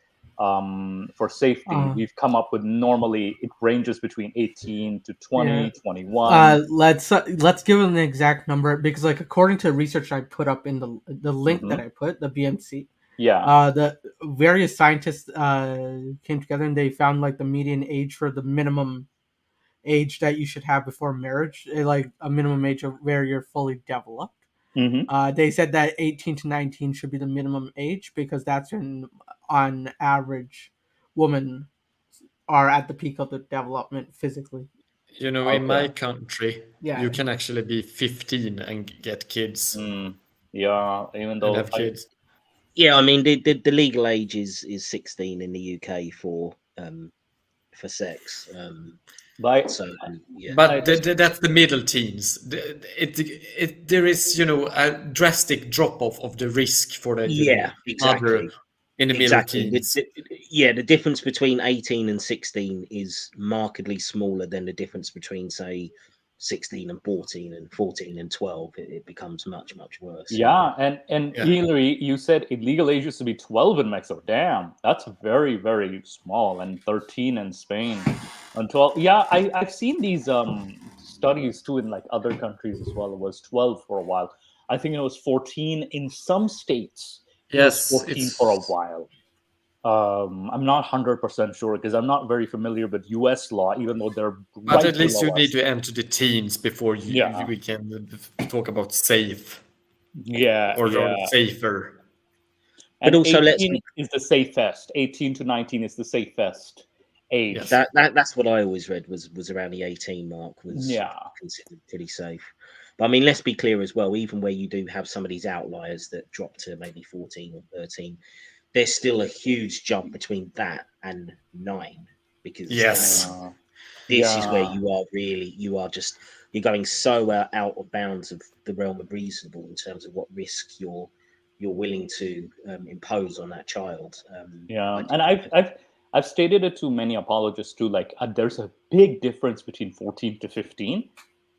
for safety, Uh, we've come up with, normally it ranges between 18 to yeah. 20, 21. Let's give an exact number because, like, according to research I put up in the link that Hmm. I put, the BMC, Yeah. the various scientists came together and they found like the median age for the minimum age that you should have before marriage, like a minimum age of where you're fully developed. Hmm. They said that 18 to 19 should be the minimum age because that's when, on average, women are at the peak of the development physically. In Okay. my country, Yeah. you can actually be 15 and get kids Mm, yeah, even and though have kids. Yeah, I mean the legal age is 16 in the UK for sex. by So yeah, But it's that's the middle teens. There is, a drastic drop off of the risk for the, yeah, other exactly. in the middle Exactly. teens. Yeah, the difference between 18 and 16 is markedly smaller than the difference between, say, 16 and 14 and 14 and 12. It becomes much, much worse. Yeah. yeah, and Yeah. Hillary, you said illegal age used to be 12 in Mexico. Damn, that's very, very small, and 13 in Spain, and 12. Yeah, I've seen these studies too in like other countries as well. It was 12 for a while. I think it was 14 in some states. It was Yes, 14 for a it's. while. I'm not 100% sure because I'm not very familiar with US law, even though they're But right at least below you need us. to enter the teens before Yeah. we can talk about safe. Yeah, or yeah. safer. And But also, 18 is the safest. 18 to 19 is the safest age. Yes. That's what I always read was around the 18 mark was considered pretty safe. But I mean, let's be clear as well. Even where you do have some of these outliers that drop to maybe 14 or 13, there's still a huge jump between that and 9, because Yes. this is where you're going so out of bounds of the realm of reasonable in terms of what risk you're willing to impose on that child. And I've stated it to many apologists too. Like, there's a big difference between 14 to 15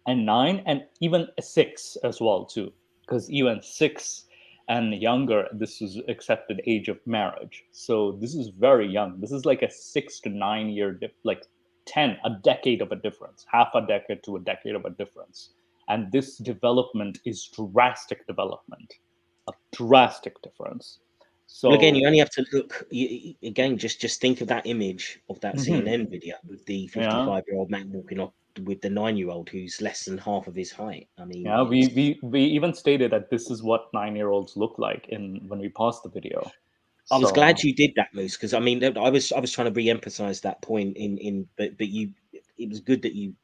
and 9, and even 6 as well too, because even 6 and younger, this is accepted age of marriage. So this is very young. This is like a 6 to 9 year like 10, a decade of a difference, half a decade to a decade of a difference. And this development is drastic development, a drastic difference. So well, again, you only have to look again. Just think of that image of that Mhm. CNN video with the 55-year-old man walking off with the 9-year-old who's less than half of his height. I mean, yeah, we even stated that this is what 9-year-olds look like when we paused the video. I was glad you did that, Moose, because I mean, I was trying to re-emphasize that point but it was good that you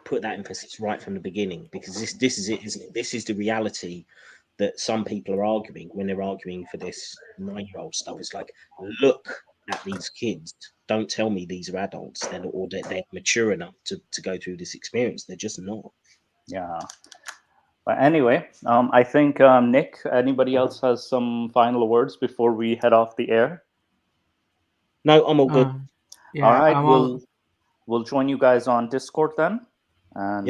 put that emphasis right from the beginning, because this is it, isn't it? This is the reality that some people are arguing when they're arguing for this 9-year-old stuff. It's like, look at these kids. Don't tell me these are adults. They're mature enough to go through this experience. They're just not. Yeah. But anyway, I think Nick, anybody else has some final words before we head off the air? No, I'm all good. Yeah, all right, we'll join you guys on Discord then, and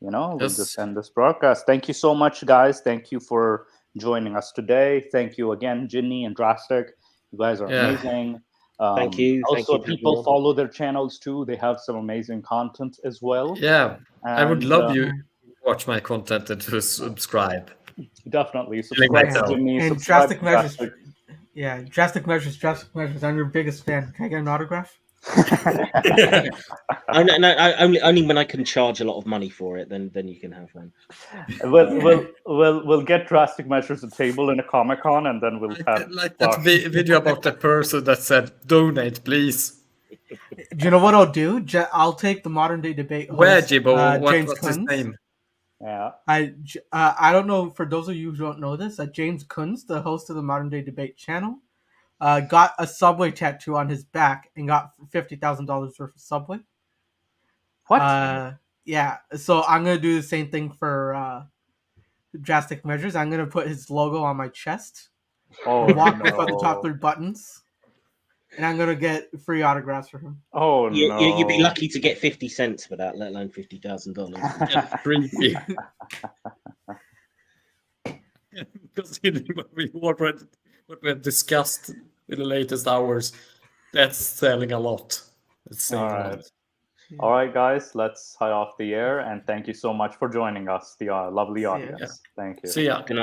we'll just end this broadcast. Thank you so much, guys. Thank you for joining us today. Thank you again, Ginny and Drastic. You guys are amazing. Thank you. Also, people follow their channels too. They have some amazing content as well. Yeah, I would love you you to watch my content and to subscribe. Definitely subscribe to Jimmy. And Subscribe Drastic to Measures. Drastic. Yeah, Drastic Measures. I'm your biggest fan. Can I get an autograph? Only when I can charge a lot of money for it, then you can have one. We'll get Drastic Measures a table in a Comic-Con, and then we'll have like that video about the person that said, "Donate, please." Do you know what I'll do? I'll take the modern day debate host, Where, Jibbo? James What's his Kunz. name? Yeah. I don't know, for those of you who don't know this, James Kunz, the host of the Modern Day Debate channel, got a Subway tattoo on his back and got $50,000 worth of Subway. What? Yeah, so I'm going to do the same thing for Drastic Measures. I'm going to put his logo on my chest. Walk without the top 3 buttons. And I'm going to get free autographs for him. Oh, You'd be lucky to get 50 cents for that, let alone $50,000. Creepy. Considering what we have discussed in the latest hours, that's selling a lot. All right, guys, let's head off the air, and thank you so much for joining us, the lovely audience. Thank you. See ya. Good night.